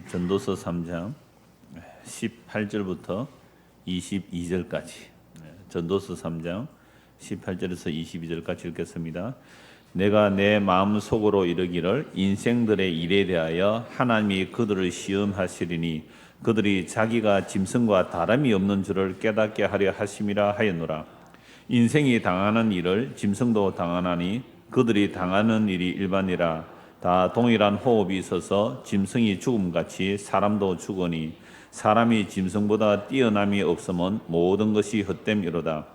전도서 3장 18절부터 22절까지 전도서 3장 18절에서 22절까지 읽겠습니다. 내가 내 마음속으로 이르기를 인생들의 일에 대하여 하나님이 그들을 시험하시리니 그들이 자기가 짐승과 다름이 없는 줄을 깨닫게 하려 하심이라 하였노라. 인생이 당하는 일을 짐승도 당하나니 그들이 당하는 일이 일반이라. 다 동일한 호흡이 있어서 짐승이 죽음같이 사람도 죽으니 사람이 짐승보다 뛰어남이 없으면 모든 것이 헛됨이로다.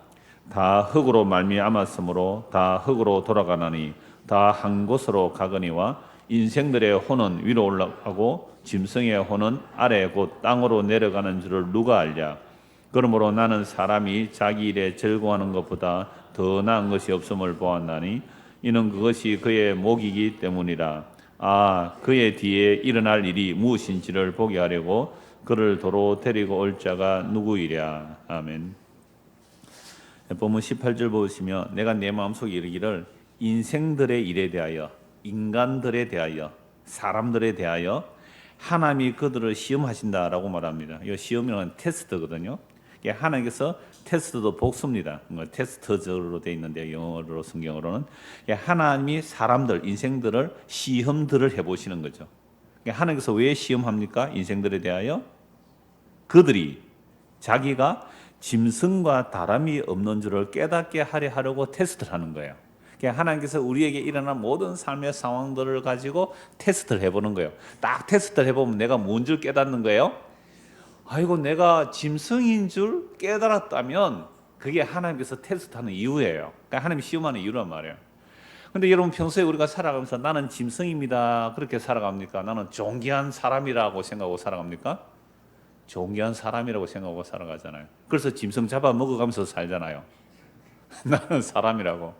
다 흙으로 말미암았으므로 다 흙으로 돌아가나니 다 한 곳으로 가거니와 인생들의 혼은 위로 올라가고 짐승의 혼은 아래 곧 땅으로 내려가는 줄을 누가 알랴. 그러므로 나는 사람이 자기 일에 즐거워하는 것보다 더 나은 것이 없음을 보았나니 이는 그것이 그의 목이기 때문이라. 그의 뒤에 일어날 일이 무엇인지를 보게 하려고 그를 도로 데리고 올 자가 누구이랴. 아멘. 본문 18절 보시면 내가 내 마음속에 이르기를 인생들의 일에 대하여, 인간들에 대하여, 사람들에 대하여 하나님이 그들을 시험하신다라고 말합니다. 이 시험이라는 테스트거든요. 하나님께서 테스트도 복수입니다. 테스트적으로 되어 있는데 영어로 성경으로는 하나님이 사람들, 인생들을 시험들을 해보시는 거죠. 하나님께서 왜 시험합니까? 인생들에 대하여 그들이 자기가 짐승과 다름이 없는 줄을 깨닫게 하려고 테스트를 하는 거예요. 하나님께서 우리에게 일어난 모든 삶의 상황들을 가지고 테스트를 해보는 거예요. 딱 테스트를 해보면 내가 뭔 줄 깨닫는 거예요. 아이고, 내가 짐승인 줄 깨달았다면 그게 하나님께서 테스트하는 이유예요. 그러니까 하나님이 시험하는 이유란 말이에요. 근데 여러분, 평소에 우리가 살아가면서 나는 짐승입니다 그렇게 살아갑니까? 나는 존귀한 사람이라고 생각하고 살아갑니까? 존귀한 사람이라고 생각하고 살아가잖아요. 그래서 짐승 잡아 먹어가면서 살잖아요. 나는 사람이라고.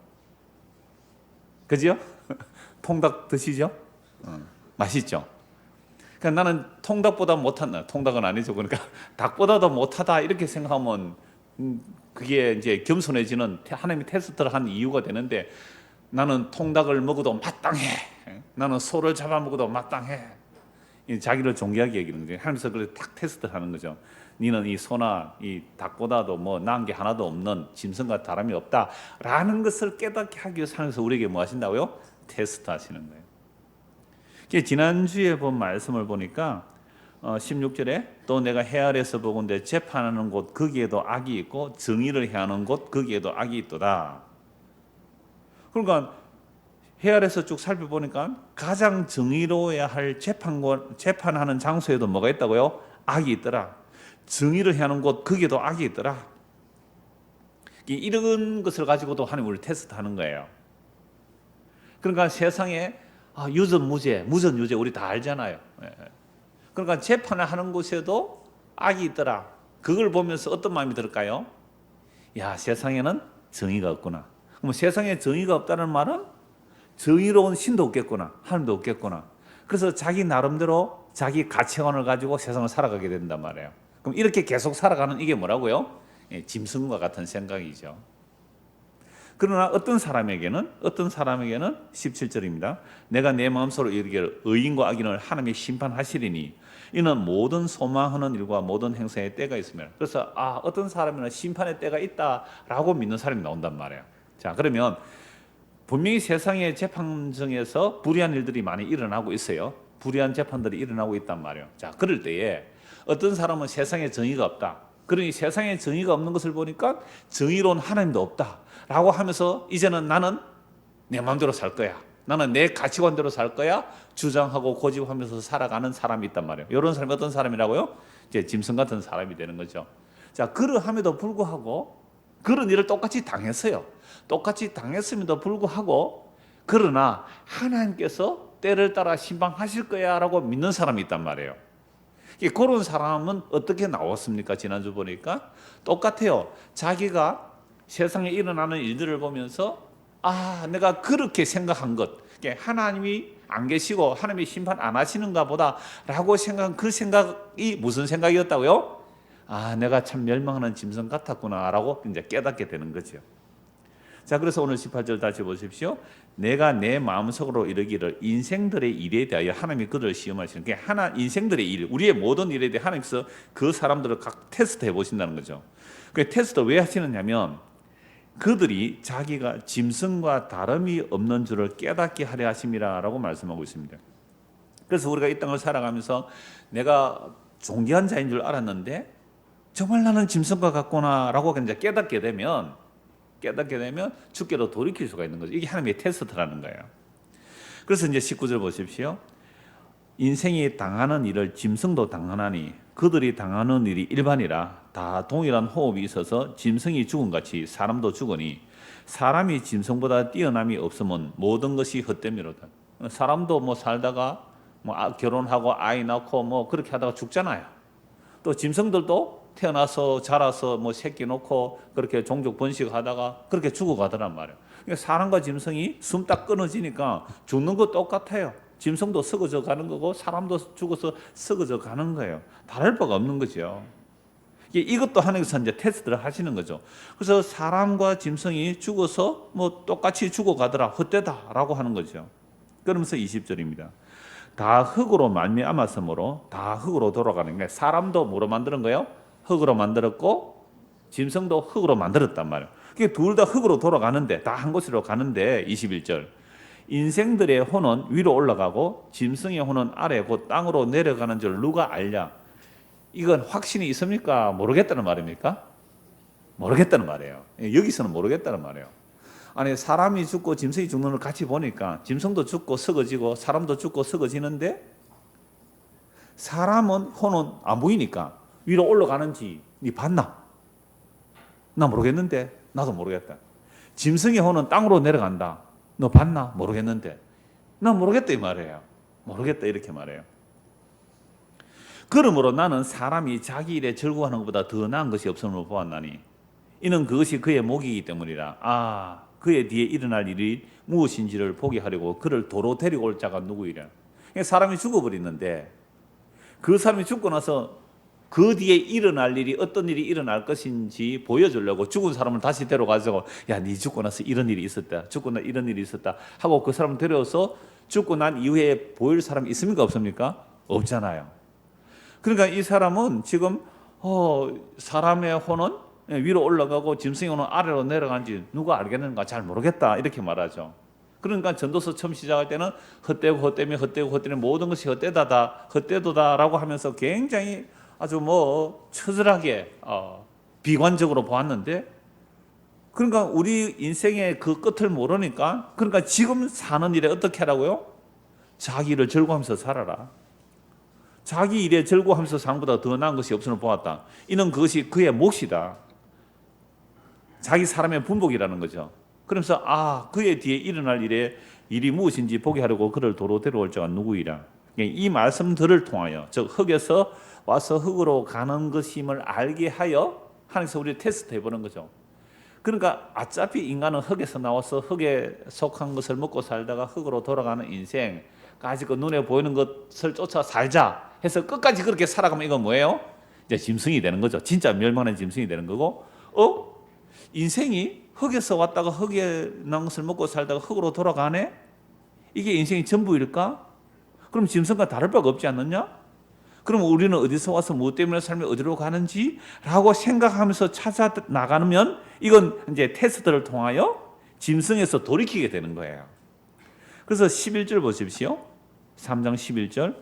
그죠? 통닭 드시죠? 맛있죠? 그러니까 나는 통닭보다 못한다. 통닭은 아니죠. 그러니까 닭보다도 못하다 이렇게 생각하면 그게 이제 겸손해지는 하나님이 테스트를 한 이유가 되는데, 나는 통닭을 먹어도 마땅해. 나는 소를 잡아 먹어도 마땅해. 자기를 존귀하게 여기는 거예요. 하면서 그걸 딱 테스트를 하는 거죠. 너는 이 소나 이 닭보다도 뭐 나은 게 하나도 없는 짐승과 다름이 없다라는 것을 깨닫게 하기 위해서 하면서 우리에게 뭐 하신다고요? 테스트 하시는 거예요. 지난주에 본 말씀을 보니까 16절에 또 내가 해 아래에서 보건대 재판하는 곳 거기에도 악이 있고 정의를 해하는 곳 거기에도 악이 있도다. 그러니까 해 아래에서 쭉 살펴보니까 가장 정의로워야 할 재판하는 장소에도 뭐가 있다고요? 악이 있더라. 정의를 해하는 곳 거기에도 악이 있더라. 이런 것을 가지고도 하나님 우리를 테스트하는 거예요. 그러니까 세상에 유전 무죄, 무전 유죄 우리 다 알잖아요. 그러니까 재판을 하는 곳에도 악이 있더라. 그걸 보면서 어떤 마음이 들을까요? 야, 세상에는 정의가 없구나. 그럼 세상에 정의가 없다는 말은 정의로운 신도 없겠구나, 하나님도 없겠구나. 그래서 자기 나름대로 자기 가치관을 가지고 세상을 살아가게 된단 말이에요. 그럼 이렇게 계속 살아가는 이게 뭐라고요? 짐승과 같은 생각이죠. 그러나 어떤 사람에게는 17절입니다. 내가 내 마음속으로 이르기를 의인과 악인을 하나님이 심판하시리니 이는 모든 소망하는 일과 모든 행사의 때가 있습니다. 그래서 어떤 사람에는 심판의 때가 있다라고 믿는 사람이 나온단 말이에요. 자, 그러면 분명히 세상의 재판정에서 불의한 일들이 많이 일어나고 있어요. 불의한 재판들이 일어나고 있단 말이에요. 자, 그럴 때에 어떤 사람은 세상에 정의가 없다. 그러니 세상에 정의가 없는 것을 보니까 정의로운 하나님도 없다라고 하면서 이제는 나는 내 마음대로 살 거야. 나는 내 가치관대로 살 거야. 주장하고 고집하면서 살아가는 사람이 있단 말이에요. 이런 사람이 어떤 사람이라고요? 이제 짐승 같은 사람이 되는 거죠. 자, 그러함에도 불구하고 그런 일을 똑같이 당했어요. 똑같이 당했음에도 불구하고 그러나 하나님께서 때를 따라 심판하실 거야 라고 믿는 사람이 있단 말이에요. 그런 사람은 어떻게 나왔습니까? 지난주 보니까 똑같아요. 자기가 세상에 일어나는 일들을 보면서 내가 그렇게 생각한 것, 하나님이 안 계시고 하나님이 심판 안 하시는가 보다 라고 생각한 그 생각이 무슨 생각이었다고요? 내가 참 멸망하는 짐승 같았구나 라고 이제 깨닫게 되는 거죠. 자, 그래서 오늘 18절 다시 보십시오. 내가 내 마음속으로 이르기를 인생들의 일에 대하여 하나님이 그들을 시험하시는 게 인생들의 일, 우리의 모든 일에 대해 하나님께서 그 사람들을 각 테스트 해보신다는 거죠. 그 테스트 왜 하시느냐면 그들이 자기가 짐승과 다름이 없는 줄을 깨닫게 하려 하심이라라고 말씀하고 있습니다. 그래서 우리가 이 땅을 살아가면서 내가 존귀한 자인 줄 알았는데 정말 나는 짐승과 같구나라고 이제 깨닫게 되면 주께로 돌이킬 수가 있는 거죠. 이게 하나님의 테스트라는 거예요. 그래서 이제 19절 보십시오. 인생이 당하는 일을 짐승도 당하나니 그들이 당하는 일이 일반이라 다 동일한 호흡이 있어서 짐승이 죽은 같이 사람도 죽으니 사람이 짐승보다 뛰어남이 없으면 모든 것이 헛됨이로다. 사람도 뭐 살다가 뭐 결혼하고 아이 낳고 뭐 그렇게 하다가 죽잖아요. 또 짐승들도 태어나서 자라서 뭐 새끼 놓고 그렇게 종족 번식하다가 그렇게 죽어가더란 말이에요. 그러니까 사람과 짐승이 숨 딱 끊어지니까 죽는 거 똑같아요. 짐승도 썩어져 가는 거고 사람도 죽어서 썩어져 가는 거예요. 다를 바가 없는 거죠. 이것도 하나님께서 이제 테스트를 하시는 거죠. 그래서 사람과 짐승이 죽어서 뭐 똑같이 죽어가더라, 헛되다라고 하는 거죠. 그러면서 20절입니다. 다 흙으로 말미암았으므로 다 흙으로 돌아가는 거예요. 사람도 뭐로 만드는 거예요? 흙으로 만들었고 짐승도 흙으로 만들었단 말이에요. 둘 다 흙으로 돌아가는데 다 한 곳으로 가는데 21절 인생들의 혼은 위로 올라가고 짐승의 혼은 아래 곧 땅으로 내려가는 줄 누가 알랴? 이건 확신이 있습니까? 모르겠다는 말입니까? 모르겠다는 말이에요. 여기서는 모르겠다는 말이에요. 아니 사람이 죽고 짐승이 죽는 걸 같이 보니까 짐승도 죽고 썩어지고 사람도 죽고 썩어지는데 사람은 혼은 안 보이니까 위로 올라가는지 니 봤나? 나 모르겠는데. 나도 모르겠다. 짐승의 혼은 땅으로 내려간다. 너 봤나? 모르겠는데. 나 모르겠다 이 말이에요. 모르겠다 이렇게 말해요. 그러므로 나는 사람이 자기 일에 즐거워하는 것보다 더 나은 것이 없음을 보았나니 이는 그것이 그의 목이기 때문이라. 그의 뒤에 일어날 일이 무엇인지를 보게 하려고 그를 도로 데리고 올 자가 누구이랴. 사람이 죽어버리는데 그 사람이 죽고 나서 그 뒤에 일어날 일이 어떤 일이 일어날 것인지 보여주려고 죽은 사람을 다시 데려가서 야, 네 죽고 나서 이런 일이 있었다. 죽고 나 이런 일이 있었다. 하고 그 사람을 데려와서 죽고 난 이후에 보일 사람이 있습니까? 없습니까? 없잖아요. 그러니까 이 사람은 지금 사람의 혼은 위로 올라가고 짐승의 혼은 아래로 내려간지 누가 알겠는가 잘 모르겠다 이렇게 말하죠. 그러니까 전도서 처음 시작할 때는 헛되고 헛되며 헛되고 헛되는 모든 것이 헛되다다 헛되도다라고 하면서 굉장히 아주 뭐 처절하게 비관적으로 보았는데 그러니까 우리 인생의 그 끝을 모르니까 그러니까 지금 사는 일에 어떻게 하라고요? 자기 일을 즐거워하면서 살아라. 자기 일에 즐거워하면서 사는 것보다 더 나은 것이 없음을 보았다. 이는 그것이 그의 몫이다. 자기 사람의 분복이라는 거죠. 그러면서 그의 뒤에 일어날 일이 무엇인지 보게 하려고 그를 도로 데려올 자가 누구이라. 이 말씀들을 통하여 즉 흙에서 와서 흙으로 가는 것임을 알게 하여 하나님께서 우리를 테스트 해보는 거죠. 그러니까 어차피 인간은 흙에서 나와서 흙에 속한 것을 먹고 살다가 흙으로 돌아가는 인생 아직 그 눈에 보이는 것을 쫓아 살자 해서 끝까지 그렇게 살아가면 이건 뭐예요? 이제 짐승이 되는 거죠. 진짜 멸망한 짐승이 되는 거고 인생이 흙에서 왔다가 흙에 난 것을 먹고 살다가 흙으로 돌아가네? 이게 인생이 전부일까? 그럼 짐승과 다를 바가 없지 않느냐? 그럼 우리는 어디서 와서 무엇 때문에 삶이 어디로 가는지 라고 생각하면서 찾아 나가면 이건 이제 테스트를 통하여 짐승에서 돌이키게 되는 거예요. 그래서 11절 보십시오. 3장 11절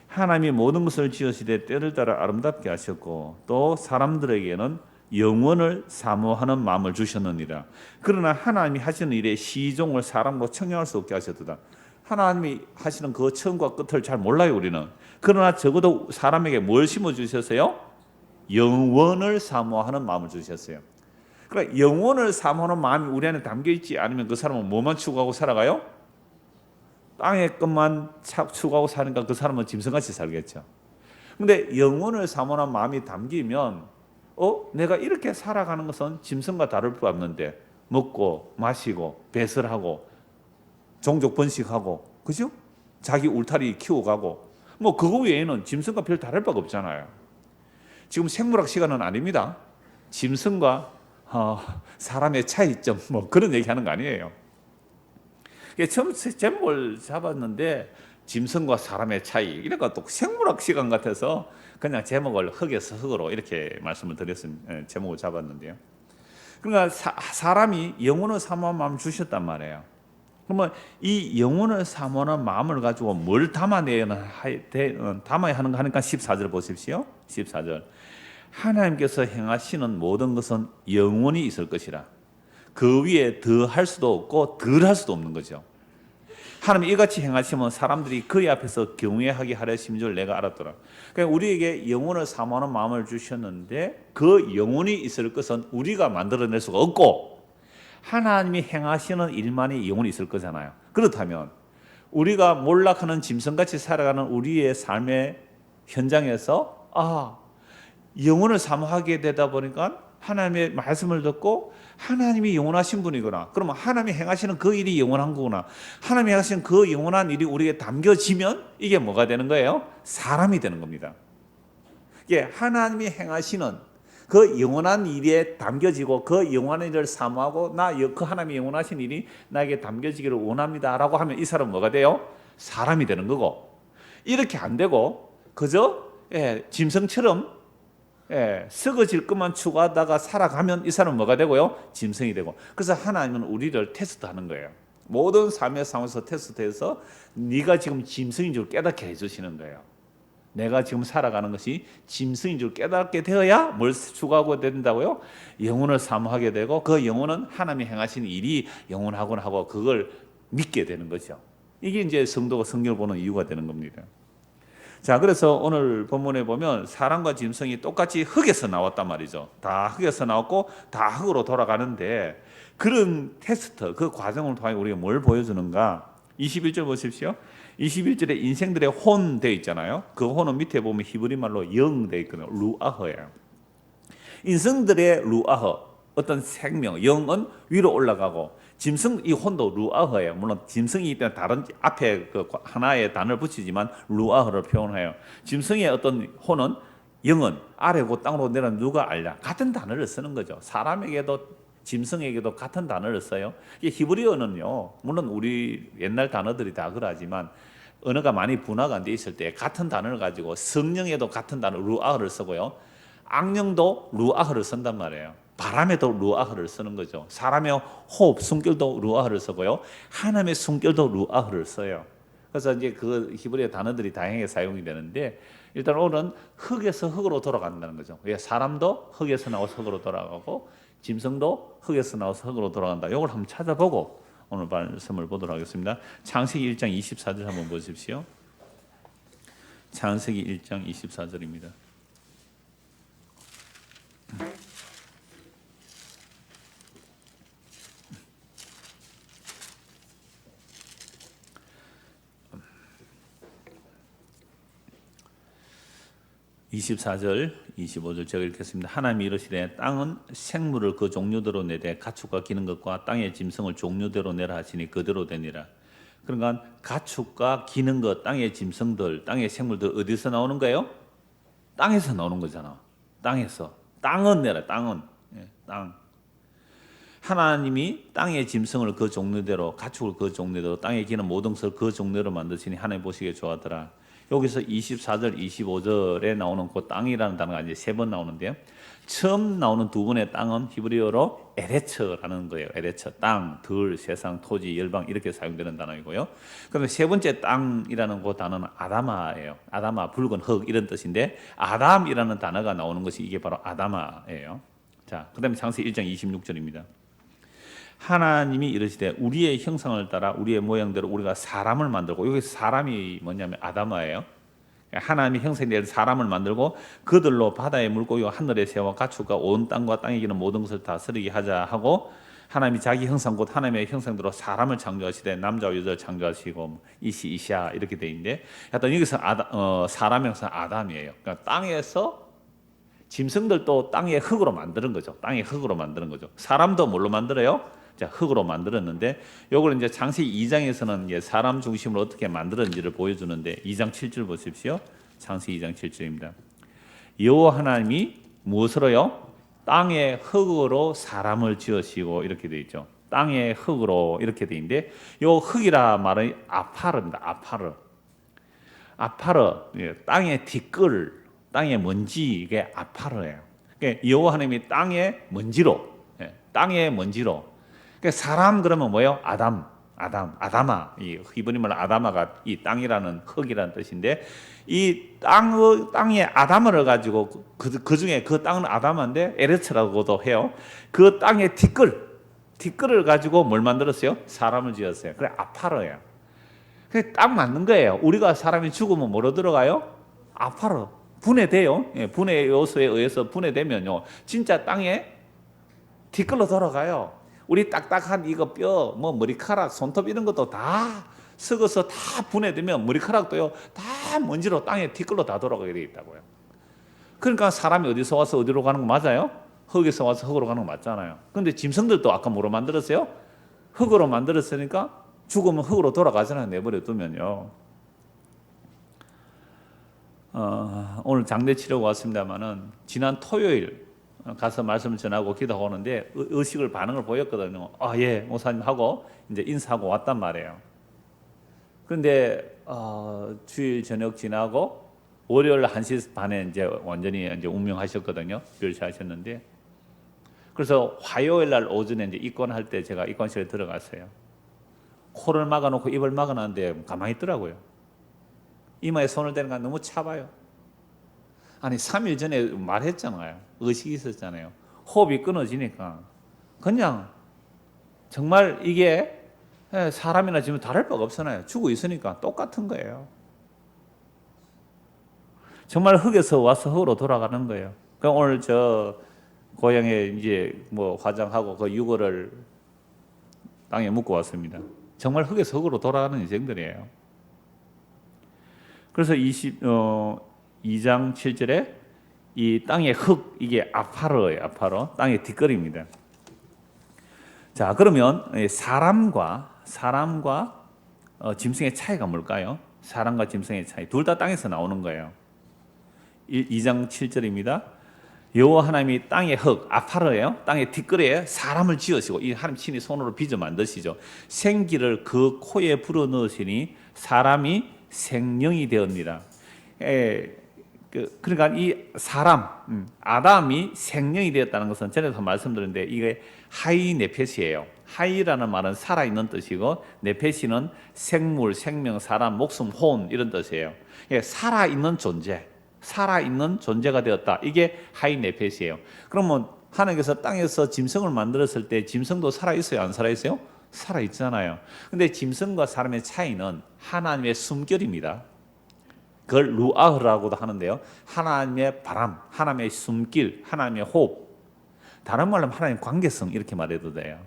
하나님이 모든 것을 지으시되 때를 따라 아름답게 하셨고 또 사람들에게는 영원을 사모하는 마음을 주셨느니라. 그러나 하나님이 하시는 일에 시종을 사람으로 청량할 수 없게 하셨도다. 하나님이 하시는 그 처음과 끝을 잘 몰라요 우리는. 그러나 적어도 사람에게 뭘 심어주셨어요? 영원을 사모하는 마음을 주셨어요. 그러니까 영원을 사모하는 마음이 우리 안에 담겨있지 않으면 그 사람은 뭐만 추구하고 살아가요? 땅의 것만 추구하고 사니까 그 사람은 짐승같이 살겠죠. 근데 영원을 사모하는 마음이 담기면 내가 이렇게 살아가는 것은 짐승과 다를 바 없는데 먹고 마시고 배설하고 종족 번식하고 그죠? 자기 울타리 키워가고 뭐 그거 외에는 짐승과 별 다를 바가 없잖아요. 지금 생물학 시간은 아닙니다. 짐승과 사람의 차이점 뭐 그런 얘기하는 거 아니에요. 처음 제목을 잡았는데 짐승과 사람의 차이 이러니까 또 생물학 시간 같아서 그냥 제목을 흙에서 흙으로 이렇게 말씀을 드렸습니다. 제목을 잡았는데요. 그러니까 사람이 영혼을 사모한 마음을 주셨단 말이에요. 그러면 이 영혼을 사모하는 마음을 가지고 뭘 담아야 하는가 하니까 14절 보십시오. 14절. 하나님께서 행하시는 모든 것은 영원히 있을 것이라. 그 위에 더 할 수도 없고 덜 할 수도 없는 거죠. 하나님 이같이 행하시면 사람들이 그의 앞에서 경외하게 하려신 줄 내가 알았더라. 그러니까 우리에게 영혼을 사모하는 마음을 주셨는데 그 영혼이 있을 것은 우리가 만들어낼 수가 없고 하나님이 행하시는 일만이 영혼이 있을 거잖아요. 그렇다면 우리가 몰락하는 짐승같이 살아가는 우리의 삶의 현장에서 영혼을 사모하게 되다 보니까 하나님의 말씀을 듣고 하나님이 영원하신 분이구나. 그러면 하나님이 행하시는 그 일이 영원한 거구나. 하나님이 행하시는 그 영원한 일이 우리에게 담겨지면 이게 뭐가 되는 거예요? 사람이 되는 겁니다. 이게 하나님이 행하시는 그 영원한 일에 담겨지고 그 영원한 일을 사모하고 그 하나님이 영원하신 일이 나에게 담겨지기를 원합니다라고 하면 이 사람은 뭐가 돼요? 사람이 되는 거고, 이렇게 안 되고 그저 짐승처럼 썩어질 것만 추구하다가 살아가면 이 사람은 뭐가 되고요? 짐승이 되고. 그래서 하나님은 우리를 테스트하는 거예요. 모든 삶의 상황에서 테스트해서 네가 지금 짐승인 줄 깨닫게 해주시는 거예요. 내가 지금 살아가는 것이 짐승인 줄 깨닫게 되어야 뭘 추구하고 된다고요? 영혼을 사모하게 되고 그 영혼은 하나님이 행하신 일이 영원하구나 하고 그걸 믿게 되는 거죠. 이게 이제 성도가 성경을 보는 이유가 되는 겁니다. 자, 그래서 오늘 본문에 보면 사람과 짐승이 똑같이 흙에서 나왔단 말이죠. 다 흙에서 나왔고 다 흙으로 돌아가는데 그런 테스트, 그 과정을 통해 우리가 뭘 보여주는가? 21절 보십시오. 21절에 인생들의 혼 되어 있잖아요. 그 혼은 밑에 보면 히브리 말로 영 되어 있거든요. 루아흐예요. 인생들의 루아흐, 어떤 생명, 영은 위로 올라가고 짐승 이 혼도 루아흐예요. 물론 짐승이기 때문에 다른 앞에 그 하나의 단어를 붙이지만 루아흐를 표현해요. 짐승의 어떤 혼은 영은 아래고 땅으로 내려 누가 알냐? 같은 단어를 쓰는 거죠. 사람에게도 짐승에게도 같은 단어를 써요. 이 히브리어는요, 물론 우리 옛날 단어들이 다 그러하지만 언어가 많이 분화가 안 돼 있을 때 같은 단어를 가지고 성령에도 같은 단어 루아흐를 쓰고요. 악령도 루아흐를 쓴단 말이에요. 바람에도 루아흐를 쓰는 거죠. 사람의 호흡, 숨결도 루아흐를 쓰고요. 하나님의 숨결도 루아흐를 써요. 그래서 이제 그 히브리어 단어들이 다양하게 사용이 되는데 일단 오늘은 흙에서 흙으로 돌아간다는 거죠. 사람도 흙에서 나와서 흙으로 돌아가고 짐승도 흙에서 나와서 흙으로 돌아간다. 이걸 한번 찾아보고 오늘 말씀을 보도록 하겠습니다. 창세기 1장 24절 한번 보십시오. 창세기 1장 24절입니다. (24절) 25절 제가 읽겠습니다. 하나님이 이르시되 땅은 생물을 그 종류대로 내되 가축과 기는 것과 땅의 짐승을 종류대로 내라 하시니 그대로 되니라. 그러니까 가축과 기는 것, 땅의 짐승들, 땅의 생물들 어디서 나오는 거예요? 땅에서 나오는 거잖아. 땅에서. 땅은 내라. 땅은. 땅. 하나님이 땅의 짐승을 그 종류대로, 가축을 그 종류대로, 땅에 기는 모든 것을 그 종류대로 만드시니 하나님 보시기에 좋아하더라. 여기서 24절, 25절에 나오는 그 땅이라는 단어가 이제 3번 나오는데요. 처음 나오는 두 번의 땅은 히브리어로 에레처라는 거예요. 에레처, 땅, 들, 세상, 토지, 열방 이렇게 사용되는 단어이고요. 그다음에 세 번째 땅이라는 그 단어는 아다마예요. 아다마, 붉은 흙 이런 뜻인데 아담이라는 단어가 나오는 것이 이게 바로 아다마예요. 자, 그다음에 창세기 1장 26절입니다. 하나님이 이르시되 우리의 형상을 따라 우리의 모양대로 우리가 사람을 만들고, 여기서 사람이 뭐냐면 아다마예요. 하나님이 형상대로 사람을 만들고 그들로 바다의 물고기와 하늘의 새와 가축과 온 땅과 땅에 기는 모든 것을 다스리게 하자 하고, 하나님이 자기 형상 곧 하나님의 형상대로 사람을 창조하시되 남자와 여자를 창조하시고 이시야 이렇게 돼 있는데, 하여튼 여기서 사람 형상 아담이에요. 그러니까 땅에서 짐승들도 땅의 흙으로 만드는 거죠. 땅의 흙으로 만드는 거죠. 사람도 뭘로 만들어요? 자, 흙으로 만들었는데, 요걸 이제 창세기 2장에서는 사람 중심으로 어떻게 만들었는지를 보여주는데 2장 7절 보십시오. 창세기 2장 7절입니다. 여호와 하나님이 무엇으로요? 땅의 흙으로 사람을 지으시고 이렇게 돼 있죠. 땅의 흙으로 이렇게 돼 있는데 요 흙이라 말은 아파르입니다. 아파르, 땅의 티끌, 땅의 먼지, 이게 아파르예요. 그러니까 여호와 하나님이 땅의 먼지로, 땅의 먼지로. 그러니까 사람 그러면 뭐예요? 아담아. 이 히브리말 아담아가 이 땅이라는 흙이라는 뜻인데 이 땅의 아담을 가지고 그 중에 그 땅은 아담한데 에레츠라고도 해요. 그 땅의 티끌을 가지고 뭘 만들었어요? 사람을 지었어요. 그래 아파르예요. 그게 딱 맞는 거예요. 우리가 사람이 죽으면 뭐로 들어가요? 아파르. 분해돼요. 분해 요소에 의해서 분해되면요. 진짜 땅에 티끌로 돌아가요. 우리 딱딱한 이거 뼈, 뭐 머리카락, 손톱 이런 것도 다 썩어서 다 분해되면 머리카락도요. 다 먼지로 땅에 티끌로 다 돌아가게 돼 있다고요. 그러니까 사람이 어디서 와서 어디로 가는 거 맞아요? 흙에서 와서 흙으로 가는 거 맞잖아요. 그런데 짐승들도 아까 뭐로 만들었어요? 흙으로 만들었으니까 죽으면 흙으로 돌아가잖아요. 내버려 두면요. 오늘 장례 치려고 왔습니다만은 지난 토요일 가서 말씀을 전하고 기도하고 오는데 의식을 반응을 보였거든요. 예, 목사님 하고 이제 인사하고 왔단 말이에요. 그런데 주일 저녁 지나고 월요일 1시 반에 이제 완전히 이제 운명하셨거든요. 별세하셨는데 그래서 화요일 날 오전에 이제 입관할 때 제가 입관실에 들어갔어요. 코를 막아놓고 입을 막아놨는데 가만히 있더라고요. 이마에 손을 대는 건 너무 차봐요. 아니 3일 전에 말했잖아요. 의식이 있었잖아요. 호흡이 끊어지니까 그냥 정말 이게 사람이나 지금 다를 바가 없잖아요. 죽어 있으니까 똑같은 거예요. 정말 흙에서 와서 흙으로 돌아가는 거예요. 그럼 오늘 저 고향에 이제 뭐 화장하고 그 유골을 땅에 묻고 왔습니다. 정말 흙에서 흙으로 돌아가는 인생들이에요. 그래서 2장 7절에 이 땅의 흙, 이게 아파르예요. 아파르. 땅의 뒷거리입니다. 자, 그러면 사람과 짐승의 차이가 뭘까요? 사람과 짐승의 차이. 둘 다 땅에서 나오는 거예요. 2장 7절입니다. 여호와 하나님이 땅의 흙, 아파르예요. 땅의 뒷거리에 사람을 지으시고 이 하나님 친히 손으로 빚어 만드시죠. 생기를 그 코에 불어 넣으시니 사람이 생명이 되었느니라. 그러니까 이 사람, 아담이 생명이 되었다는 것은 전에도 말씀드렸는데 이게 하이 네페시예요. 하이라는 말은 살아있는 뜻이고 네페시는 생물, 생명, 사람, 목숨, 혼 이런 뜻이에요. 살아있는 존재가 되었다. 이게 하이 네페시예요. 그러면 하나님께서 땅에서 짐승을 만들었을 때 짐승도 살아있어요? 안 살아있어요? 살아있잖아요. 근데 짐승과 사람의 차이는 하나님의 숨결입니다. 그걸 루아흐라고도 하는데요. 하나님의 바람, 하나님의 숨길, 하나님의 호흡. 다른 말로 하면 하나님의 관계성 이렇게 말해도 돼요.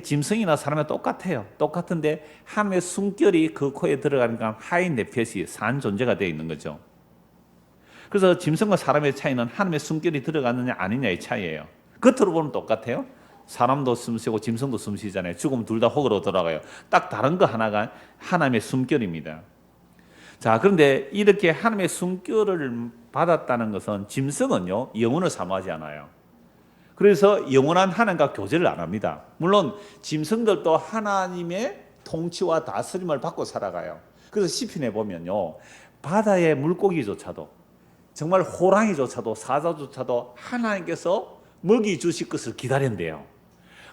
짐승이나 사람이 똑같아요. 똑같은데 하나님의 숨결이 그 코에 들어가니까 하이 네페시, 산 존재가 되어 있는 거죠. 그래서 짐승과 사람의 차이는 하나님의 숨결이 들어가느냐 아니냐의 차이예요. 겉으로 보면 똑같아요. 사람도 숨쉬고 짐승도 숨쉬잖아요. 죽으면 둘 다 흙으로 돌아가요. 딱 다른 거 하나가 하나님의 숨결입니다. 자, 그런데 이렇게 하나님의 숨결을 받았다는 것은 짐승은요 영혼을 사모하지 않아요. 그래서 영원한 하나님과 교제를 안 합니다. 물론 짐승들도 하나님의 통치와 다스림을 받고 살아가요. 그래서 시편에 보면요 바다의 물고기조차도 정말 호랑이조차도 사자조차도 하나님께서 먹이 주실 것을 기다린대요.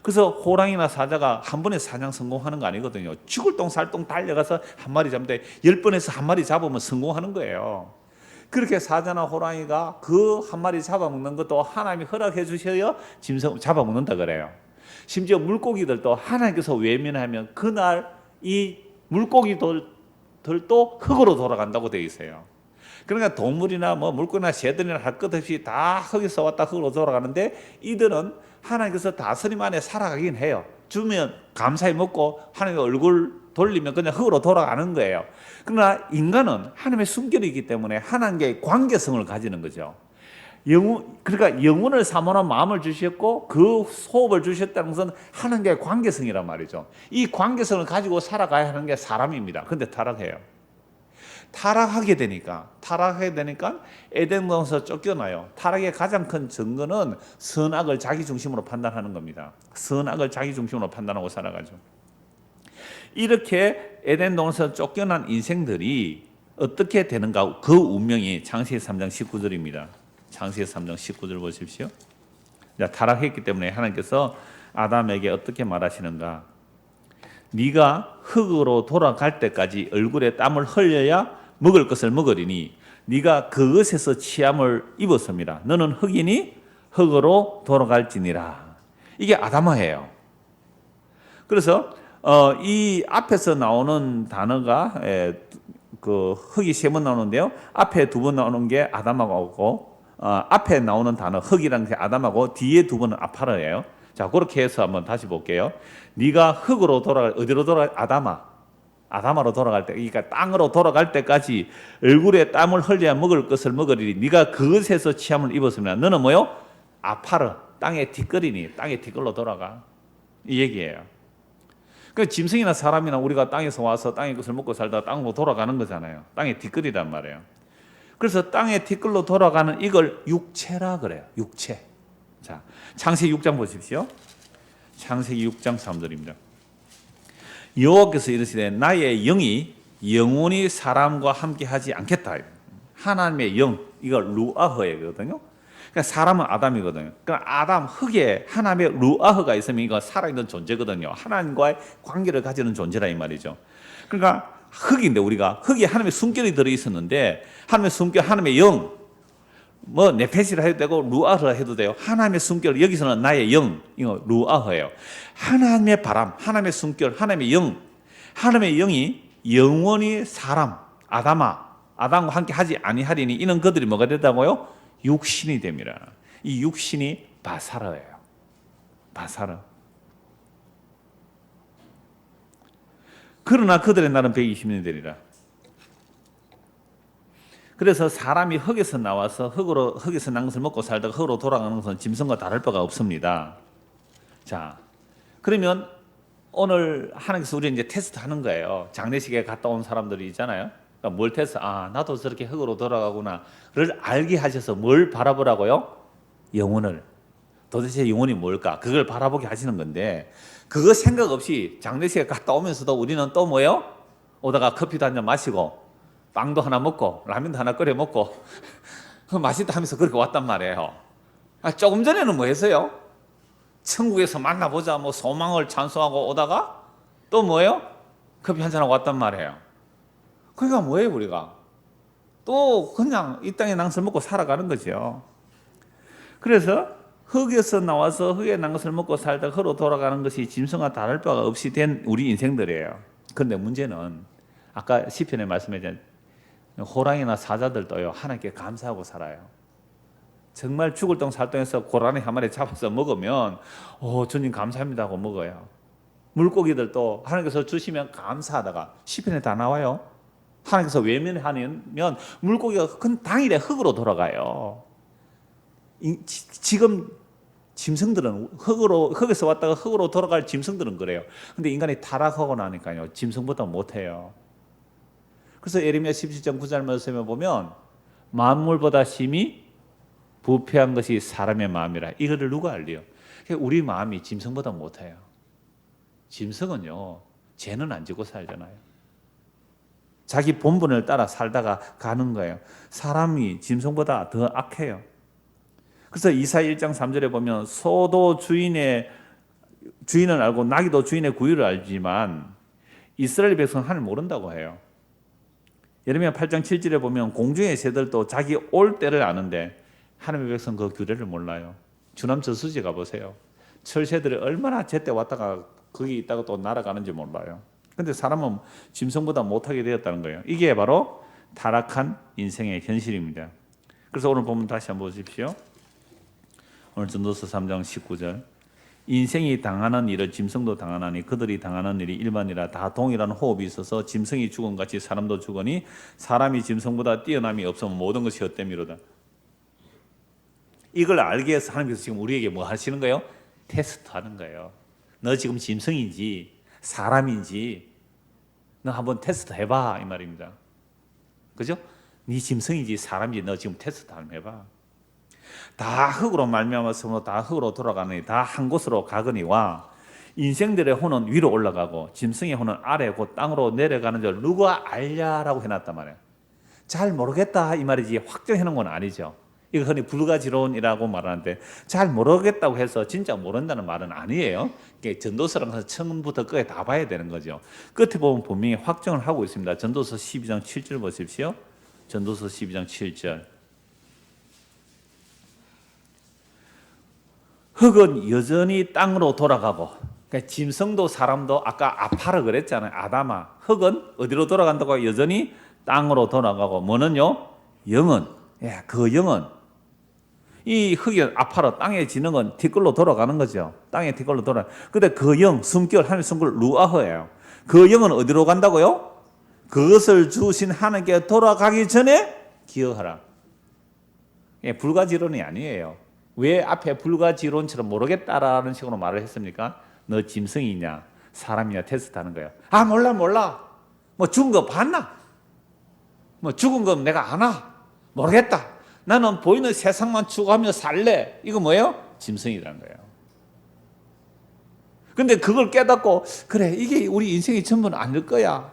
그래서 호랑이나 사자가 한 번에 사냥 성공하는 거 아니거든요. 죽을 똥 살 똥 달려가서 한 마리 잡는데 10번에서 한 마리 잡으면 성공하는 거예요. 그렇게 사자나 호랑이가 그 한 마리 잡아먹는 것도 하나님이 허락해 주셔야 짐승 잡아먹는다 그래요. 심지어 물고기들도 하나님께서 외면하면 그날 이 물고기들도 흙으로 돌아간다고 되어 있어요. 그러니까 동물이나 뭐 물고기나 새들이나 할 것 없이 다 흙에서 왔다 흙으로 돌아가는데 이들은 하나님께서 다스림 안에 살아가긴 해요. 주면 감사히 먹고 하나님의 얼굴 돌리면 그냥 흙으로 돌아가는 거예요. 그러나 인간은 하나님의 숨결이기 때문에 하나님과의 관계성을 가지는 거죠. 그러니까 영혼을 사모하는 마음을 주셨고 그 호흡을 주셨다는 것은 하나님과의 관계성이란 말이죠. 이 관계성을 가지고 살아가야 하는 게 사람입니다. 그런데 타락해요. 타락하게 되니까 에덴 동산에서 쫓겨나요. 타락의 가장 큰 증거는 선악을 자기 중심으로 판단하는 겁니다. 선악을 자기 중심으로 판단하고 살아가죠. 이렇게 에덴 동산에서 쫓겨난 인생들이 어떻게 되는가, 그 운명이 창세기 3장 19절입니다. 창세기 3장 19절 보십시오. 자, 타락했기 때문에 하나님께서 아담에게 어떻게 말하시는가? 네가 흙으로 돌아갈 때까지 얼굴에 땀을 흘려야 먹을 것을 먹으리니 네가 그것에서 취함을 입었습니다. 너는 흙이니 흙으로 돌아갈지니라. 이게 아담아예요. 그래서 이 앞에서 나오는 단어가 그 흙이 3번 나오는데요. 앞에 2번 나오는 게 아담하고 앞에 나오는 단어 흙이라는 게 아담하고 뒤에 2번은 아파라예요. 자, 그렇게 해서 한번 다시 볼게요. 네가 흙으로 어디로 아담아로 돌아갈 때, 그러니까 땅으로 돌아갈 때까지 얼굴에 땀을 흘려야 먹을 것을 먹으리니 네가 그것에서 취함을 입었습니다. 너는 뭐요? 아파르, 땅의 뒷거리니 땅의 뒷걸로 돌아가. 이 얘기예요. 그 짐승이나 사람이나 우리가 땅에서 와서 땅의 것을 먹고 살다가 땅으로 돌아가는 거잖아요. 땅의 뒷거리란 말이에요. 그래서 땅의 뒷걸로 돌아가는 이걸 육체라 그래요. 육체. 자, 창세기 6장 보십시오. 창세기 6장 3절입니다. 여호와께서 이르시되 나의 영이 영원히 사람과 함께 하지 않겠다. 하나님의 영, 이걸 루아흐거든요. 그러니까 사람은 아담이거든요. 그러니까 아담 흙에 하나님의 루아흐가 있으면 이거 살아있는 존재거든요. 하나님과의 관계를 가지는 존재라 이 말이죠. 그러니까 흙인데 우리가 흙에 하나님의 숨결이 들어 있었는데 하나님의 숨결, 하나님의 영, 뭐 네페시라 해도 되고 루아흐라 해도 돼요. 하나님의 숨결, 여기서는 나의 영, 이거 루아흐예요. 하나님의 바람, 하나님의 숨결, 하나님의 영, 하나님의 영이 영원히 사람, 아담과 함께 하지 아니하리니 이는 그들이 뭐가 된다고요? 육신이 됩니다. 이 육신이 바사라예요. 바사라. 그러나 그들의 날은 120년이 되리라. 그래서 사람이 흙에서 나와서 흙에서 난 것을 먹고 살다가 흙으로 돌아가는 것은 짐승과 다를 바가 없습니다. 자, 그러면 오늘 하나님께서 우리 이제 테스트 하는 거예요. 장례식에 갔다 온 사람들이 있잖아요. 그러니까 뭘 테스트? 나도 저렇게 흙으로 돌아가구나를 알게 하셔서 뭘 바라보라고요? 영혼을. 도대체 영혼이 뭘까? 그걸 바라보게 하시는 건데 그거 생각 없이 장례식에 갔다 오면서도 우리는 또 뭐예요? 오다가 커피도 한 잔 마시고 빵도 하나 먹고 라면도 하나 끓여 먹고 맛있다 하면서 그렇게 왔단 말이에요. 조금 전에는 뭐 했어요? 천국에서 만나보자 뭐 소망을 찬송하고 오다가 또 뭐예요? 커피 한 잔하고 왔단 말이에요. 그러니까 뭐예요 우리가? 또 그냥 이 땅의 낭을 먹고 살아가는 거죠. 그래서 흙에서 나와서 흙에 난 것을 먹고 살다가 흙으로 돌아가는 것이 짐승과 다를 바가 없이 된 우리 인생들이에요. 그런데 문제는 아까 시편에 말씀하신 호랑이나 사자들도요 하나님께 감사하고 살아요. 정말 죽을 똥 살 똥에서 고라니 한 마리 잡아서 먹으면 주님 감사합니다 하고 먹어요. 물고기들도 하나님께서 주시면 감사하다가 시편에 다 나와요. 하나님께서 외면하면 물고기가 그 당일에 흙으로 돌아가요. 지금 짐승들은 흙에서 왔다가 흙으로 돌아갈 짐승들은 그래요. 근데 인간이 타락하고 나니까요 짐승보다 못해요. 그래서 예레미야 17장 9절 말씀에 보면 만물보다 심히 부패한 것이 사람의 마음이라. 이거를 누가 알려요? 우리 마음이 짐승보다 못해요. 짐승은요 죄는 안 지고 살잖아요. 자기 본분을 따라 살다가 가는 거예요. 사람이 짐승보다 더 악해요. 그래서 이사야 1장 3절에 보면 소도 주인을 알고 나귀도 주인의 구유를 알지만 이스라엘 백성은 하나님을 모른다고 해요. 예레미야 8장 7절에 보면 공중의 새들도 자기 올 때를 아는데 하나님의 백성 그 규례를 몰라요. 주남 저수지 가보세요. 철새들이 얼마나 제때 왔다가 거기 있다가 또 날아가는지 몰라요. 근데 사람은 짐승보다 못하게 되었다는 거예요. 이게 바로 타락한 인생의 현실입니다. 그래서 오늘 보면 다시 한번 보십시오. 오늘 전도서 3장 19절 인생이 당하는 일을 짐승도 당하나니 그들이 당하는 일이 일반이라 다 동일한 호흡이 있어서 짐승이 죽은 같이 사람도 죽으니 사람이 짐승보다 뛰어남이 없으면 모든 것이 헛됨이로다. 이걸 알게 해서 하나님께서 지금 우리에게 뭐 하시는 거예요? 테스트하는 거예요. 너 지금 짐승인지 사람인지 너 한번 테스트 해봐 이 말입니다. 그죠? 네 짐승이지 사람이지 너 지금 테스트 한번 해봐. 다 흙으로 말미암아서 다 흙으로 돌아가느니 다 한 곳으로 가거니와 인생들의 혼은 위로 올라가고 짐승의 혼은 아래 곧 땅으로 내려가는 줄 누가 알냐라고 해놨단 말이에요. 잘 모르겠다 이 말이지 확정해 놓은 건 아니죠. 이거 흔히 불가지론이라고 말하는데 잘 모르겠다고 해서 진짜 모른다는 말은 아니에요. 이게 전도서랑 해서 처음부터 끝에 다 봐야 되는 거죠. 끝에 보면 분명히 확정을 하고 있습니다. 전도서 12장 7절 보십시오. 전도서 12장 7절. 흙은 여전히 땅으로 돌아가고, 그러니까 짐승도 사람도 아까 아파라 그랬잖아요. 아담아. 흙은 어디로 돌아간다고? 여전히 땅으로 돌아가고, 뭐는요? 영은, 그 영은 이 흙이 아파라 땅에 지는 건 뒷걸로 돌아가는 거죠. 땅에 뒷걸로 돌아. 근데 그 영, 숨결, 하나님의 숨결 루아흐예요. 그 영은 어디로 간다고요? 그것을 주신 하나님께 돌아가기 전에 기억하라. 불가지론이 아니에요. 왜 앞에 불가지론처럼 모르겠다라는 식으로 말을 했습니까? 너 짐승이냐 사람이냐 테스트하는 거예요. 아 몰라 뭐 죽은 거 봤나? 뭐 죽은 거 내가 아나? 모르겠다. 나는 보이는 세상만 추구하며 살래. 이거 뭐예요? 짐승이라는 거예요. 근데 그걸 깨닫고 그래 이게 우리 인생이 전부는 아닐 거야.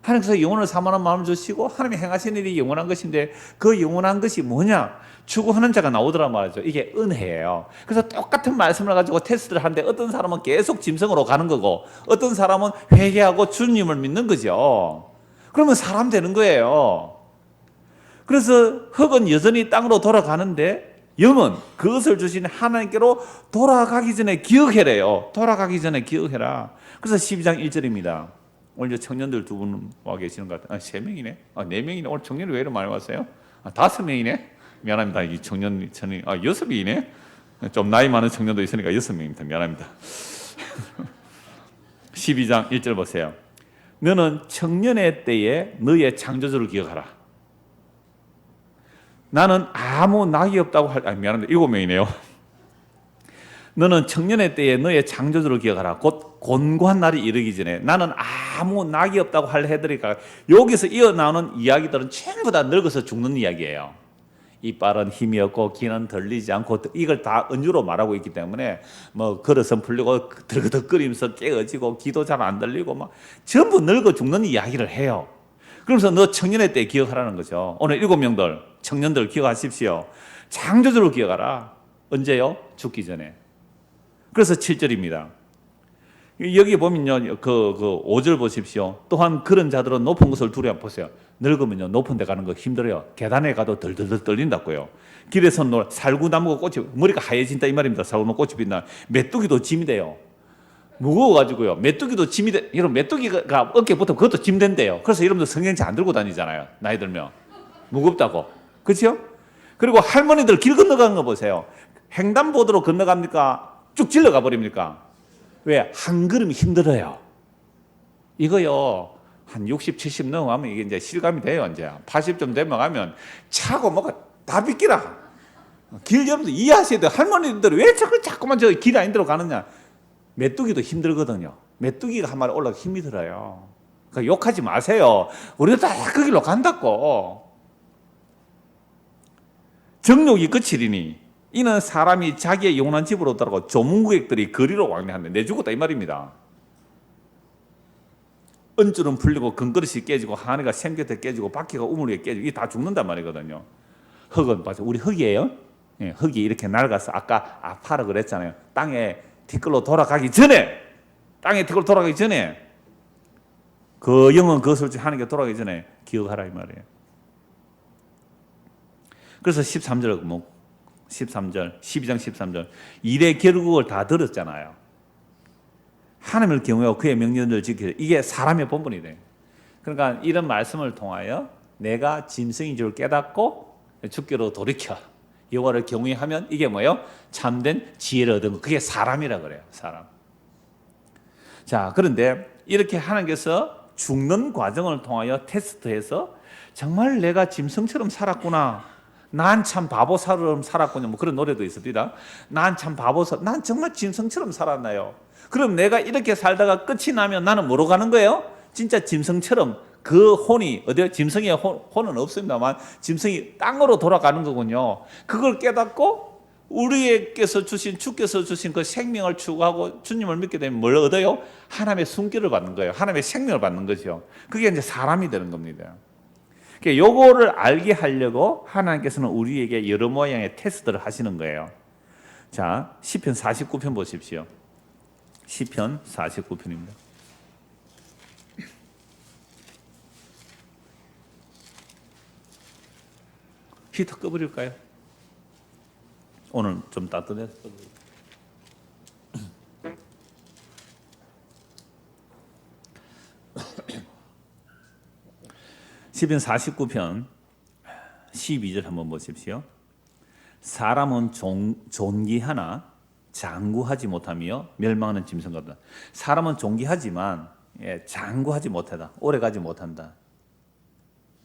하나님께서 영원을 사모하는 마음을 주시고 하나님이 행하신 일이 영원한 것인데 그 영원한 것이 뭐냐? 추구하는 자가 나오더란 말이죠. 이게 은혜예요. 그래서 똑같은 말씀을 가지고 테스트를 하는데 어떤 사람은 계속 짐승으로 가는 거고 어떤 사람은 회개하고 주님을 믿는 거죠. 그러면 사람 되는 거예요. 그래서 흙은 여전히 땅으로 돌아가는데 영은 그것을 주신 하나님께로 돌아가기 전에 기억해래요. 돌아가기 전에 기억해라. 그래서 12장 1절입니다. 오늘 청년들 두 분 와 계시는 것 같아요. 3명이네. 4명이네. 오늘 청년이 왜 이렇게 많이 왔어요? 5명이네. 미안합니다. 이 청년, 6명이네. 좀 나이 많은 청년도 있으니까 6명입니다. 미안합니다. 12장 1절 보세요. 너는 청년의 때에 너의 창조주를 기억하라. 나는 아무 낙이 없다고 미안합니다. 7명이네요. 너는 청년의 때에 너의 창조주를 기억하라. 곧 곤고한 날이 이르기 전에 나는 아무 낙이 없다고 해드릴까. 여기서 이어나오는 이야기들은 전부 다 늙어서 죽는 이야기예요. 이빨은 힘이 없고 기는 들리지 않고 이걸 다 은유로 말하고 있기 때문에 뭐 걸어서 풀리고 덜거덕거리면서 깨어지고 기도 잘 안 들리고 막 전부 늙어 죽는 이야기를 해요. 그러면서 너 청년의 때 기억하라는 거죠. 오늘 7명들 청년들 기억하십시오. 창조주를 기억하라. 언제요? 죽기 전에. 그래서 7절입니다. 여기 보면요, 그 5절 보십시오. 또한 그런 자들은 높은 것을 두려워 보세요. 늙으면요, 높은 데 가는 거 힘들어요. 계단에 가도 덜덜덜 떨린다고요. 길에서 살구나무가 꽃이, 머리가 하얘진다 이 말입니다. 살구나무 꽃이 빛나. 메뚜기도 짐이 돼요. 무거워가지고요. 메뚜기도 짐이 돼. 여러분, 메뚜기가 어깨에 붙으면 그것도 짐 된대요. 그래서 여러분들 성경책 안 들고 다니잖아요. 나이 들면. 무겁다고. 그렇죠? 그리고 할머니들 길 건너가는 거 보세요. 횡단보도로 건너갑니까? 쭉 질러가 버립니까? 왜? 한 걸음이 힘들어요. 이거요, 한 60, 70 넘어가면 이게 이제 실감이 돼요. 이제 80점 넘어가면 차고 뭐가 다 비끼라. 길 여러분들 이해하셔야 돼요. 할머니들 왜 자꾸만 저 길 아닌 데로 가느냐? 메뚜기도 힘들거든요. 메뚜기가 한 마리 올라가 힘이 들어요. 그러니까 욕하지 마세요. 우리도 다 그 길로 간다고. 정욕이 끝이리니 이는 사람이 자기의 영원한 집으로 돌아가고 조문구객들이 거리로 왕래하는데 내 죽었다 이 말입니다. 은줄은 풀리고 금그릇이 깨지고 하늘가 샘곁에 깨지고 바퀴가 우물에 깨지고 이게 다 죽는단 말이거든요. 흙은 맞아. 우리 흙이에요. 예, 흙이 이렇게 낡아서 아까 아파라 그랬잖아요. 땅에 뒷걸로 돌아가기 전에 그 영은 그것을 하나님께 돌아가기 전에 기억하라 이 말이에요. 그래서 13절 12장 13절 일의 결국을 다 들었잖아요. 하나님을 경외하고 그의 명령을 지키라. 이게 사람의 본분이 돼요. 그러니까 이런 말씀을 통하여 내가 짐승인 줄 깨닫고 주께로 돌이켜 여호와를 경외하면 이게 뭐예요? 참된 지혜를 얻은 거. 그게 사람이라 그래요. 사람. 자, 그런데 이렇게 하나님께서 죽는 과정을 통하여 테스트해서 정말 내가 짐승처럼 살았구나. 난 참 바보처럼 살았군요. 뭐 그런 노래도 있습니다. 난 참 난 정말 짐승처럼 살았나요? 그럼 내가 이렇게 살다가 끝이 나면 나는 뭐로 가는 거예요? 진짜 짐승처럼 그 혼이 어디요? 짐승의 혼은 없습니다만 짐승이 땅으로 돌아가는 거군요. 그걸 깨닫고 우리에게서 주신 주께서 주신 그 생명을 추구하고 주님을 믿게 되면 뭘 얻어요? 하나님의 숨결을 받는 거예요. 하나님의 생명을 받는 거죠. 그게 이제 사람이 되는 겁니다. 그러니까 요거를 알게 하려고 하나님께서는 우리에게 여러 모양의 테스트를 하시는 거예요. 자, 시편 49편 보십시오. 시편 49편입니다. 히터 꺼버릴까요? 오늘 좀 따뜻해서 꺼버릴까요? 시편 49편 12절 한번 보십시오. 사람은 존귀하나 장구하지 못하며 멸망하는 짐승 같다. 사람은 존귀하지만 장구하지 못하다. 오래가지 못한다.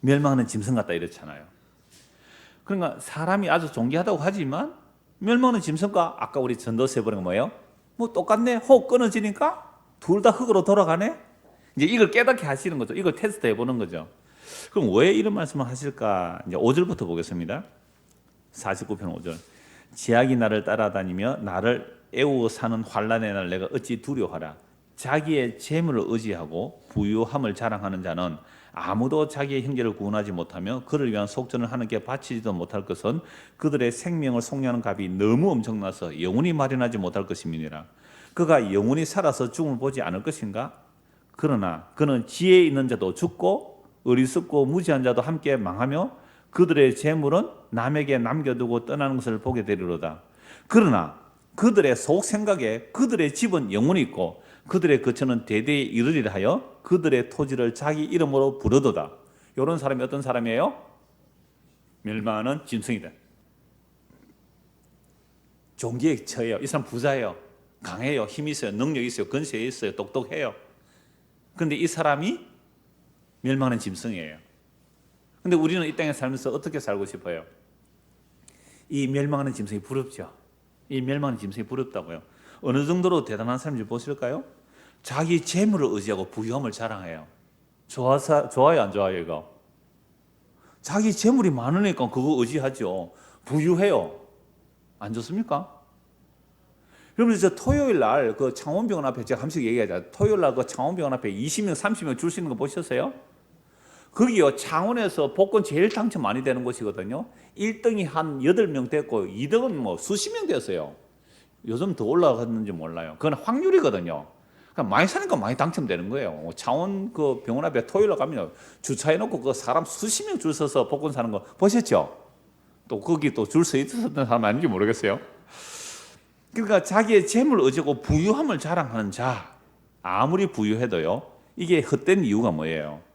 멸망하는 짐승 같다 이렇잖아요. 그러니까 사람이 아주 존귀하다고 하지만 멸망하는 짐승과 아까 우리 전도서 해보는 거 뭐예요? 뭐 똑같네. 호흡 끊어지니까 둘 다 흙으로 돌아가네. 이제 이걸 깨닫게 하시는 거죠. 이걸 테스트 해보는 거죠. 그럼 왜 이런 말씀을 하실까? 이제 5절부터 보겠습니다. 49편 5절. 지악이 나를 따라다니며 나를 애워 사는 환난의 날 내가 어찌 두려워하라. 자기의 재물을 의지하고 부유함을 자랑하는 자는 아무도 자기의 형제를 구원하지 못하며 그를 위한 속전을 하나님께 바치지도 못할 것은 그들의 생명을 속량하는 값이 너무 엄청나서 영원히 마련하지 못할 것임이니라. 그가 영원히 살아서 죽음을 보지 않을 것인가? 그러나 그는 지혜 있는 자도 죽고 어리석고 무지한 자도 함께 망하며 그들의 재물은 남에게 남겨두고 떠나는 것을 보게 되리로다. 그러나 그들의 속 생각에 그들의 집은 영원히 있고 그들의 거처는 대대에 이르리라 하여 그들의 토지를 자기 이름으로 부르도다. 이런 사람이 어떤 사람이에요? 멸망하는 짐승이다. 종기에 처해요. 이 사람 부자예요. 강해요. 힘이 있어요. 능력이 있어요. 건세에 있어요. 똑똑해요. 그런데 이 사람이 멸망하는 짐승이에요. 근데 우리는 이 땅에 살면서 어떻게 살고 싶어요? 이 멸망하는 짐승이 부럽죠. 이 멸망하는 짐승이 부럽다고요. 어느 정도로 대단한 사람인지 보실까요? 자기 재물을 의지하고 부유함을 자랑해요. 좋아요, 안 좋아요, 이거? 자기 재물이 많으니까 그거 의지하죠. 부유해요. 안 좋습니까? 여러분, 저 토요일 날 그 창원병원 앞에 제가 한씩 얘기하자. 토요일 날 그 창원병원 앞에 20명, 30명 줄 수 있는 거 보셨어요? 거기요, 창원에서 복권 제일 당첨 많이 되는 곳이거든요. 1등이 한 8명 됐고 2등은 뭐 수십 명 됐어요. 요즘 더 올라갔는지 몰라요. 그건 확률이거든요. 그러니까 많이 사니까 많이 당첨되는 거예요. 창원 그 병원 앞에 토요일 날 가면 주차해놓고 그 사람 수십 명 줄 서서 복권 사는 거 보셨죠? 또 거기 또 줄 서 있었던 사람 아닌지 모르겠어요. 그러니까 자기의 재물을 의지하고 부유함을 자랑하는 자, 아무리 부유해도요, 이게 헛된 이유가 뭐예요?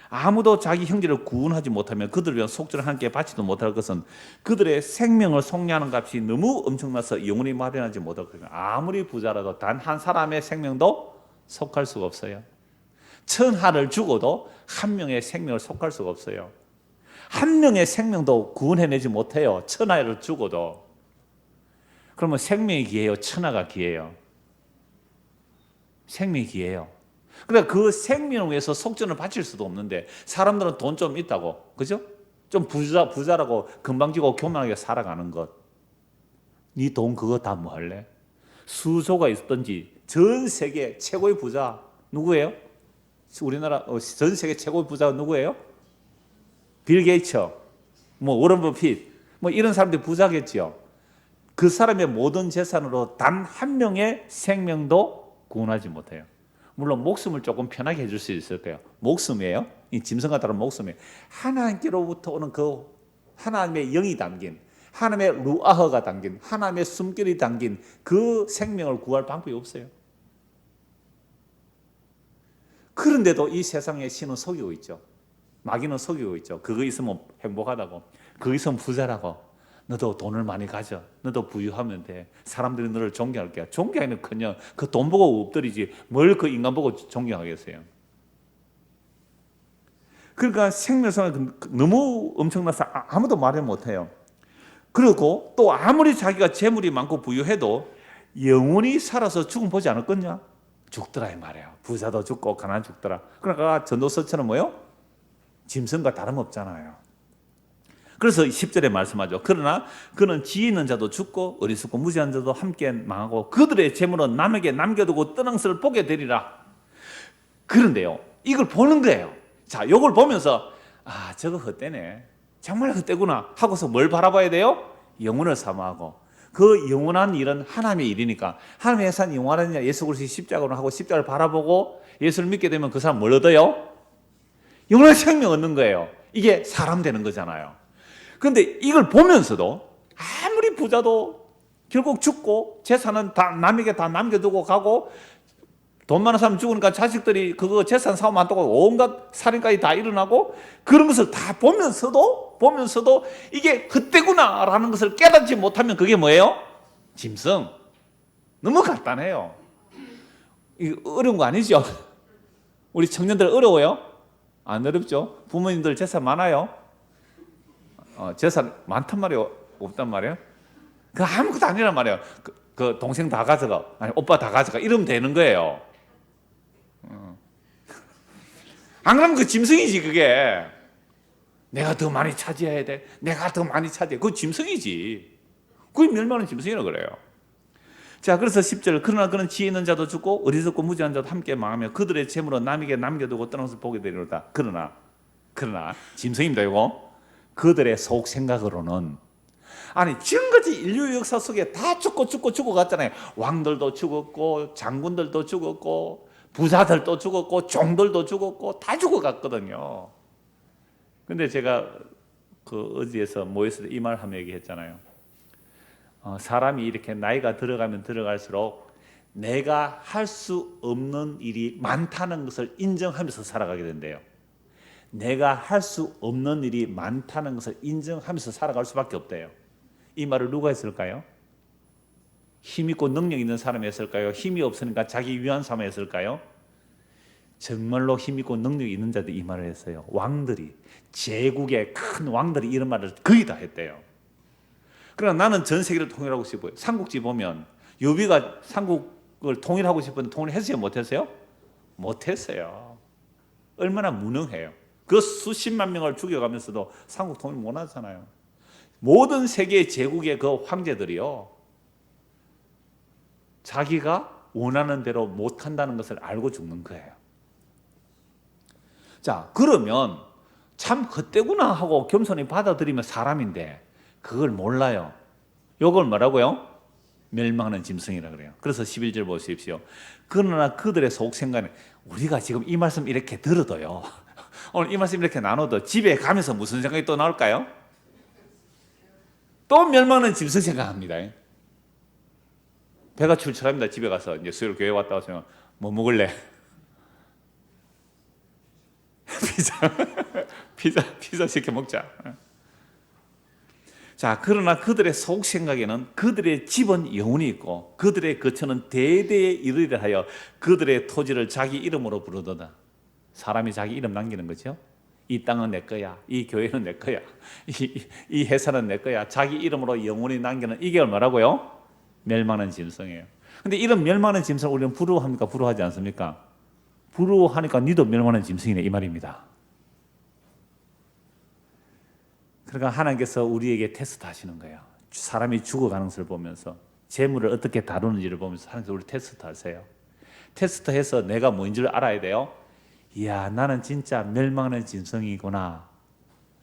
아무도 자기 형제를 구원하지 못하면 그들을 위한 속전을 함께 바치도 못할 것은 그들의 생명을 속량하는 값이 너무 엄청나서 영원히 마련하지 못할 것입니다. 아무리 부자라도 단 한 사람의 생명도 속할 수가 없어요. 천하를 죽어도 한 명의 생명을 속할 수가 없어요. 한 명의 생명도 구원해내지 못해요. 천하를 죽어도. 그러면 생명이 귀해요? 천하가 귀해요? 생명이 귀해요. 그러니까 그 생명을 위해서 속전을 바칠 수도 없는데 사람들은 돈 좀 있다고, 그죠? 좀 부자라고 금방지고 교만하게 살아가는 것. 네 돈 그거 다 뭐 할래? 수조가 있었던지 전 세계 최고의 부자 누구예요? 우리나라 전 세계 최고의 부자가 누구예요? 빌 게이츠, 뭐 워런 버핏, 뭐 이런 사람들이 부자겠지요. 그 사람의 모든 재산으로 단 한 명의 생명도 구원하지 못해요. 물론 목숨을 조금 편하게 해줄 수 있을 거예요. 목숨이에요. 이 짐승과 다른 목숨이에요. 하나님께로부터 오는 그 하나님의 영이 담긴, 하나님의 루아흐가 담긴, 하나님의 숨결이 담긴 그 생명을 구할 방법이 없어요. 그런데도 이 세상의 신은 속이고 있죠. 마귀는 속이고 있죠. 그거 있으면 행복하다고, 그거 있으면 부자라고. 너도 돈을 많이 가져. 너도 부유하면 돼. 사람들이 너를 존경할 거야. 존경하면커녕 그 돈 보고 엎드리지 뭘 그 인간 보고 존경하겠어요. 그러니까 생명성은 너무 엄청나서 아무도 말을 못해요. 그리고 또 아무리 자기가 재물이 많고 부유해도 영원히 살아서 죽음 보지 않을 거냐? 죽더라 이 말이에요. 부자도 죽고 가난 죽더라. 그러니까 전도서처럼 뭐요? 짐승과 다름없잖아요. 그래서 10절에 말씀하죠. 그러나 그는 지혜 있는 자도 죽고 어리석고 무지한 자도 함께 망하고 그들의 재물은 남에게 남겨두고 떠난 것을 보게 되리라. 그런데요, 이걸 보는 거예요. 자, 이걸 보면서 아, 저거 헛되네, 정말 헛되구나 하고서 뭘 바라봐야 돼요? 영혼을 사모하고, 그 영원한 일은 하나님의 일이니까 하나님의 산 영원한 일, 예수 그리스도의 십자가로 하고 십자가를 바라보고 예수를 믿게 되면 그 사람 뭘 얻어요? 영원한 생명 얻는 거예요. 이게 사람 되는 거잖아요. 그런데 이걸 보면서도 아무리 부자도 결국 죽고 재산은 다 남에게 다 남겨두고 가고, 돈 많은 사람 죽으니까 자식들이 그거 재산 사오면 안 되고 온갖 살인까지 다 일어나고, 그런 것을 다 보면서도 이게 헛되구나라는 것을 깨닫지 못하면 그게 뭐예요? 짐승. 너무 간단해요. 이거 어려운 거 아니죠? 우리 청년들 어려워요? 안 어렵죠? 부모님들 재산 많아요? 재산 많단 말이에요? 없단 말이에요? 그 아무것도 아니란 말이에요. 그 동생 다 가져가, 아니 오빠 다 가져가, 이러면 되는 거예요. 안 그러면 그 짐승이지. 그게 내가 더 많이 차지해야 돼, 내가 더 많이 차지해, 그거 짐승이지. 그게 멸망하는 짐승이라 그래요. 자, 그래서 10절, 그러나 그는 지혜 있는 자도 죽고 어리석고 무지한 자도 함께 망하며 그들의 재물은 남에게 남겨두고 떠난 것을 보게 되리로다. 그러나 짐승입니다. 이거 그들의 속 생각으로는, 아니 지금까지 인류 역사 속에 다 죽고 갔잖아요. 왕들도 죽었고 장군들도 죽었고 부자들도 죽었고 종들도 죽었고 다 죽어갔거든요. 근데 제가 그 어디에서 모였을 때 이 말 하며 얘기했잖아요. 사람이 이렇게 나이가 들어가면 들어갈수록 내가 할 수 없는 일이 많다는 것을 인정하면서 살아가게 된대요. 내가 할 수 없는 일이 많다는 것을 인정하면서 살아갈 수밖에 없대요. 이 말을 누가 했을까요? 힘 있고 능력 있는 사람이 했을까요? 힘이 없으니까 자기 위안 삼아 했을까요? 정말로 힘 있고 능력 있는 자들이 이 말을 했어요. 왕들이, 제국의 큰 왕들이 이런 말을 거의 다 했대요. 그러나 나는 전 세계를 통일하고 싶어요. 삼국지 보면 요비가 삼국을 통일하고 싶었는데 통일했어요? 못했어요? 못했어요. 얼마나 무능해요. 그 수십만 명을 죽여가면서도 삼국 통일 못하잖아요. 모든 세계 제국의 그 황제들이요, 자기가 원하는 대로 못한다는 것을 알고 죽는 거예요. 자, 그러면 참 헛되구나 하고 겸손히 받아들이면 사람인데 그걸 몰라요. 이걸 뭐라고요? 멸망하는 짐승이라 그래요. 그래서 11절 보십시오. 그러나 그들의 속 생각은, 우리가 지금 이 말씀 이렇게 들어도요, 오늘 이 말씀 이렇게 나눠도 집에 가면서 무슨 생각이 또 나올까요? 또 멸망하는 짐승 생각합니다. 배가 출출합니다. 집에 가서 이제 수요일 교회 왔다 하시면 뭐 먹을래? 피자 시켜 먹자. 자, 그러나 그들의 속 생각에는 그들의 집은 영원히 있고 그들의 거처는 대대에 이르리라 하여 그들의 토지를 자기 이름으로 부르도다. 사람이 자기 이름 남기는 거죠. 이 땅은 내 거야, 이 교회는 내 거야, 이 회사는 내 거야, 자기 이름으로 영원히 남기는, 이게 뭐라고요? 멸망하는 짐승이에요. 근데 이런 멸망하는 짐승을 우리는 부러워합니까? 부러워하지 않습니까? 부러워하니까 니도 멸망하는 짐승이네, 이 말입니다. 그러니까 하나님께서 우리에게 테스트 하시는 거예요. 사람이 죽어가는 것을 보면서, 재물을 어떻게 다루는지를 보면서 하나님께서 우리 테스트 하세요. 테스트해서 내가 뭔 줄 알아야 돼요. 이야, 나는 진짜 멸망하는 짐승이구나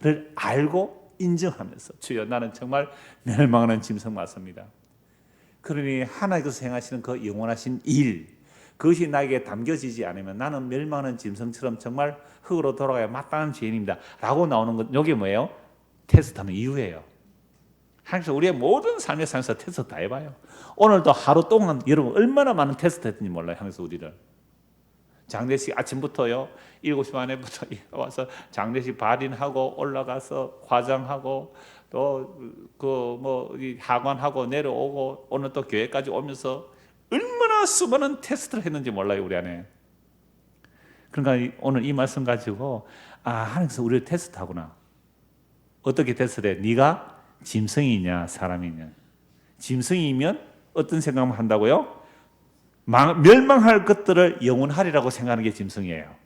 를 알고 인정하면서, 주여 나는 정말 멸망하는 짐승 맞습니다. 그러니 하나님께서 행하시는 그 영원하신 일, 그것이 나에게 담겨지지 않으면 나는 멸망하는 짐승처럼 정말 흙으로 돌아가야 마땅한 죄인입니다 라고 나오는 것, 이게 뭐예요? 테스트하는 이유예요. 하나님께서 우리의 모든 삶의 삶에서 테스트 다 해봐요. 오늘도 하루 동안 여러분 얼마나 많은 테스트 했는지 몰라요. 하나님께서 우리를 장례식 아침부터요, 7시 반에부터 와서 장례식 발인하고 올라가서 화장하고 또 하관하고 내려오고 오늘 또 교회까지 오면서 얼마나 수많은 테스트를 했는지 몰라요, 우리 안에. 그러니까 오늘 이 말씀 가지고 하나님께서 우리를 테스트하구나. 어떻게 테스트해? 네가 짐승이냐 사람이냐. 짐승이면 어떤 생각만 한다고요? 멸망할 것들을 영원하리라고 생각하는 게 짐승이에요.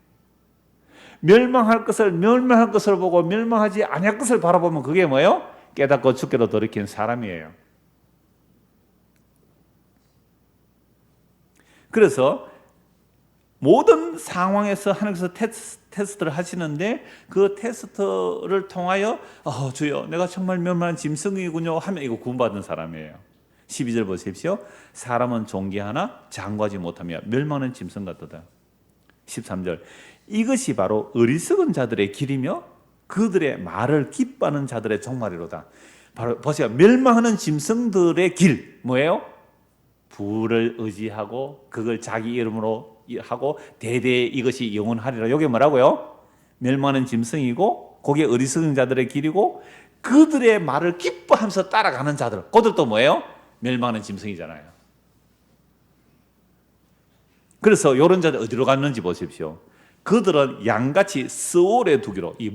멸망할 것을 보고 멸망하지 아니할 것을 바라보면 그게 뭐예요? 깨닫고 죽게로 돌이키는 사람이에요. 그래서 모든 상황에서 하나님께서 테스트를 하시는데 그 테스트를 통하여 주여 내가 정말 멸망한 짐승이군요 하면 이거 구원받은 사람이에요. 12절 보십시오. 사람은 존귀하나 장구하지 못하며 멸망하는 짐승 같도다. 13절 이것이 바로 어리석은 자들의 길이며 그들의 말을 기뻐하는 자들의 종말이로다. 바로 보세요. 멸망하는 짐승들의 길 뭐예요? 부를 의지하고 그걸 자기 이름으로 하고 대대에 이것이 영원하리라. 이게 뭐라고요? 멸망하는 짐승이고 그게 어리석은 자들의 길이고 그들의 말을 기뻐하면서 따라가는 자들, 그들도 뭐예요? 멸망하는 짐승이잖아요. 그래서 이런 자들 어디로 갔는지 보십시오. 그들은 양같이 스올에 두기로, 이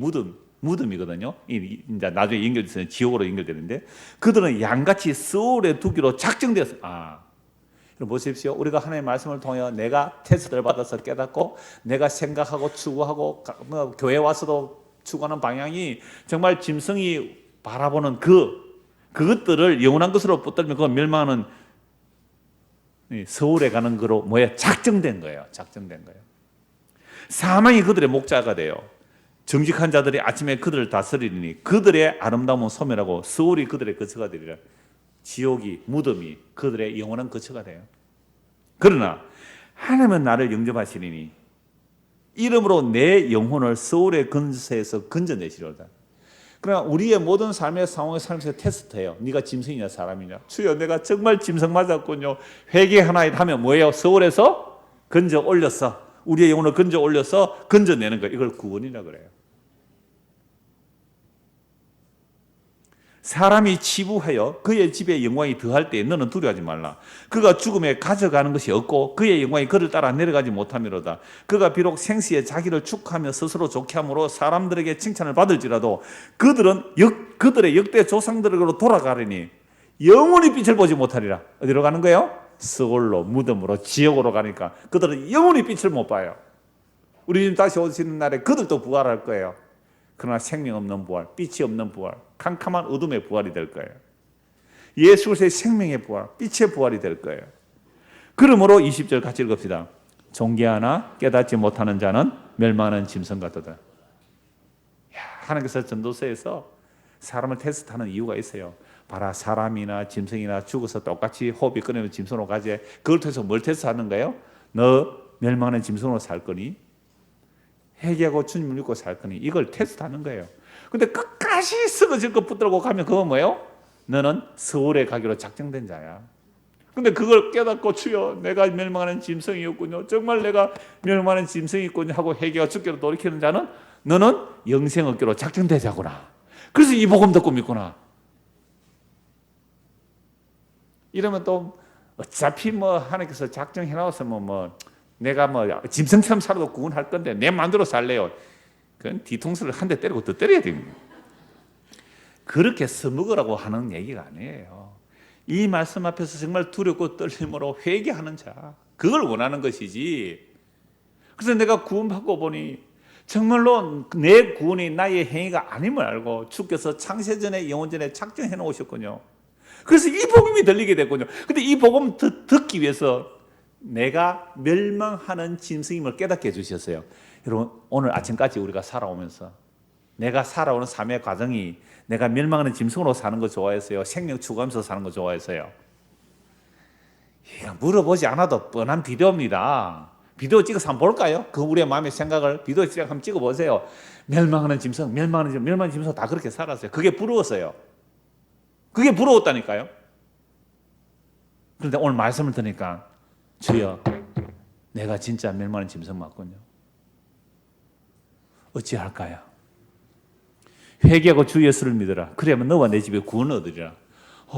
무덤이거든요. 이제 나중에 연결돼서 지옥으로 연결되는데 그들은 양같이 스올에 두기로 작정되었어요. 보십시오. 우리가 하나님의 말씀을 통해 내가 테스트를 받아서 깨닫고 내가 생각하고 추구하고 교회 와서도 추구하는 방향이 정말 짐승이 바라보는 그것들을 영원한 것으로 붙들면 그건 멸망하는 서울에 가는 거로 작정된 거예요. 작정된 거예요. 사망이 그들의 목자가 돼요. 정직한 자들이 아침에 그들을 다스리니 그들의 아름다움은 소멸하고 서울이 그들의 거처가 되리라. 지옥이, 무덤이 그들의 영원한 거처가 돼요. 그러나 하나님은 나를 영접하시리니 이름으로 내 영혼을 서울의 근처에서 건져내시리로다. 그러나 우리의 모든 삶의 상황에 살면서 테스트해요. 네가 짐승이냐 사람이냐. 주여 내가 정말 짐승 맞았군요. 회개하나이다 하면 뭐예요? 서울에서 건져 올렸어. 우리의 영혼을 건져 올려서 건져내는 거예요. 이걸 구원이라 그래요. 사람이 치부하여 그의 집에 영광이 더할 때에 너는 두려워하지 말라. 그가 죽음에 가져가는 것이 없고 그의 영광이 그를 따라 내려가지 못함이로다. 그가 비록 생시에 자기를 축하하며 스스로 좋게 함으로 사람들에게 칭찬을 받을지라도 그들은 그들의 역대 조상들에게로 돌아가리니 영원히 빛을 보지 못하리라. 어디로 가는 거예요? 스올로, 무덤으로, 지옥으로 가니까 그들은 영원히 빛을 못 봐요. 우리 집 다시 오시는 날에 그들도 부활할 거예요. 그러나 생명 없는 부활, 빛이 없는 부활, 캄캄한 어둠의 부활이 될 거예요. 예수 그리스도의 생명의 부활, 빛의 부활이 될 거예요. 그러므로 20절 같이 읽읍시다. 존귀하나 깨닫지 못하는 자는 멸망하는 짐승 같도다. 하나님께서 전도서에서 사람을 테스트하는 이유가 있어요. 봐라, 사람이나 짐승이나 죽어서 똑같이 호흡이 끊으면 짐승으로 가지. 그걸 통해서 뭘 테스트하는 거예요? 너 멸망하는 짐승으로 살 거니? 회개하고 주님을 믿고 살 거니? 이걸 테스트하는 거예요. 근데 끝까지 썩어질 것 붙들고 가면 그건 뭐예요? 너는 서울에 가기로 작정된 자야. 근데 그걸 깨닫고 주여 내가 멸망하는 짐승이었군요. 정말 내가 멸망하는 짐승이었군요 하고 회개와 죽기로 돌이키는 자는 너는 영생 얻기로 작정된 자구나. 그래서 이 복음 듣고 믿구나. 이러면 또 어차피 하나님께서 작정해 나왔으면 내가 짐승처럼 살아도 구원할 건데 내 마음대로 살래요. 그건 뒤통수를 한 대 때리고 더 때려야 됩니다. 그렇게 써먹으라고 하는 얘기가 아니에요. 이 말씀 앞에서 정말 두렵고 떨림으로 회개하는 자, 그걸 원하는 것이지. 그래서 내가 구원받고 보니 정말로 내 구원이 나의 행위가 아님을 알고 주께서 창세전에 영원전에 작정해 놓으셨군요. 그래서 이 복음이 들리게 됐군요. 근데 이 복음 듣기 위해서 내가 멸망하는 짐승임을 깨닫게 해주셨어요. 여러분 오늘 아침까지 우리가 살아오면서 내가 살아오는 삶의 과정이 내가 멸망하는 짐승으로 사는 거 좋아했어요? 생명 추구하면서 사는 거 좋아했어요? 이거 물어보지 않아도 뻔한 비디오입니다. 비디오 찍어서 한번 볼까요? 그 우리의 마음의 생각을 비디오 한번 찍어보세요. 멸망하는 짐승, 멸망하는 짐승 다 그렇게 살았어요. 그게 부러웠어요. 그게 부러웠다니까요. 그런데 오늘 말씀을 들으니까 주여 내가 진짜 멸망하는 짐승 맞군요. 어찌할까요? 회개하고 주 예수를 믿어라. 그래야만 너와 내 집에 구원을 얻으리라.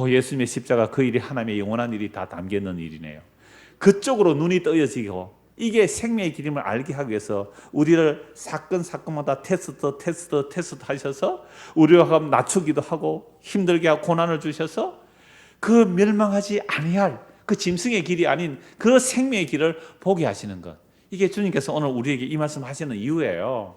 예수님의 십자가 그 일이 하나님의 영원한 일이 다 담겨있는 일이네요. 그쪽으로 눈이 떠여지고 이게 생명의 길임을 알게 하기 위해서 우리를 사건마다 테스트 하셔서 우리와 낮추기도 하고 힘들게 하고 고난을 주셔서 그 멸망하지 아니할 그 짐승의 길이 아닌 그 생명의 길을 보게 하시는 것. 이게 주님께서 오늘 우리에게 이 말씀 하시는 이유예요.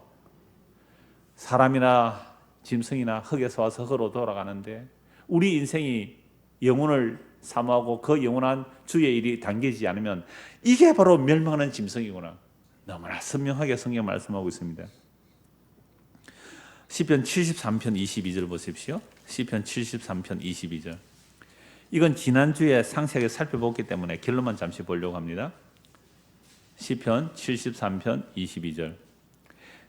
사람이나 짐승이나 흙에서 와서 흙으로 돌아가는데 우리 인생이 영혼을 사모하고 그 영원한 주의 일이 당기지 않으면 이게 바로 멸망하는 짐승이구나. 너무나 선명하게 성경 말씀하고 있습니다. 시편 73편 22절 보십시오. 시편 73편 22절. 이건 지난주에 상세하게 살펴봤기 때문에 결론만 잠시 보려고 합니다. 시편 73편 22절.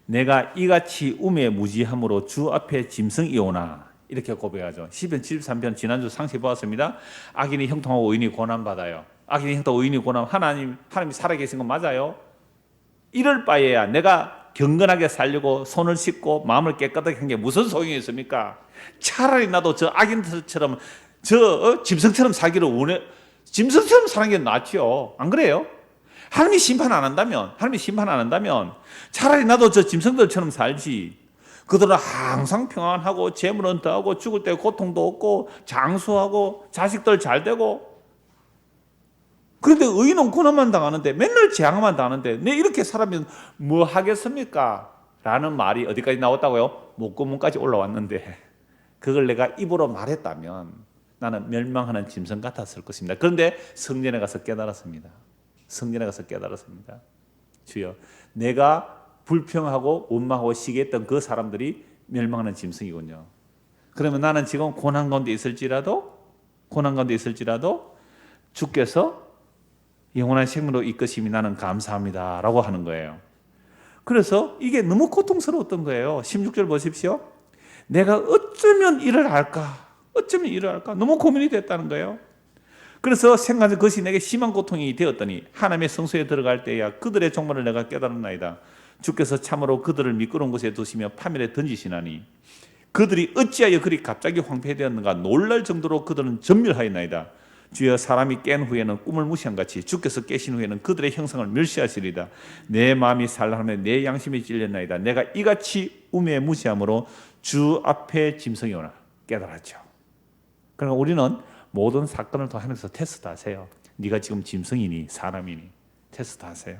내가 이같이 우매무지함으로 주 앞에 짐승이오나, 이렇게 고백하죠. 시편 73편 지난주 상세 보았습니다. 악인이 형통하고 의인이 고난받아요. 악인이 형통하고 의인이 고난하면 하나님이 살아계신 건 맞아요. 이럴 바에야 내가 경건하게 살려고 손을 씻고 마음을 깨끗하게 한 게 무슨 소용이 있습니까? 차라리 나도 저 악인들처럼 짐승처럼 살기를 원해. 짐승처럼 사는 게 낫죠. 안 그래요? 하나님이 심판 안 한다면 차라리 나도 저 짐승들처럼 살지. 그들은 항상 평안하고 재물은 더하고 죽을 때 고통도 없고 장수하고 자식들 잘 되고, 그런데 의인은 고난만 당하는데 맨날 재앙만 당하는데 내 이렇게 살면 뭐 하겠습니까? 라는 말이 어디까지 나왔다고요? 목구멍까지 올라왔는데 그걸 내가 입으로 말했다면 나는 멸망하는 짐승 같았을 것입니다. 그런데 성전에 가서 깨달았습니다. 주여, 내가 불평하고 원망하고 시기했던 그 사람들이 멸망하는 짐승이군요. 그러면 나는 지금 고난 가운데 있을지라도 주께서 영원한 생명으로 이끄심이 나는 감사합니다 라고 하는 거예요. 그래서 이게 너무 고통스러웠던 거예요. 16절 보십시오. 내가 어쩌면 이를 알까? 너무 고민이 됐다는 거예요. 그래서 생각한 것이 내게 심한 고통이 되었더니 하나님의 성소에 들어갈 때야 그들의 종말을 내가 깨달았나이다. 주께서 참으로 그들을 미끄러운 곳에 두시며 파멸에 던지시나니 그들이 어찌하여 그리 갑자기 황폐되었는가 놀랄 정도로 그들은 전멸하였나이다. 주여, 사람이 깬 후에는 꿈을 무시한 같이 주께서 깨신 후에는 그들의 형상을 멸시하시리다. 내 마음이 산란하며 내 양심이 찔렸나이다. 내가 이같이 우매 무시함으로 주 앞에 짐승이오나 깨달았죠. 그러니까 우리는 모든 사건을 통해서 테스트하세요. 네가 지금 짐승이니 사람이니 테스트하세요.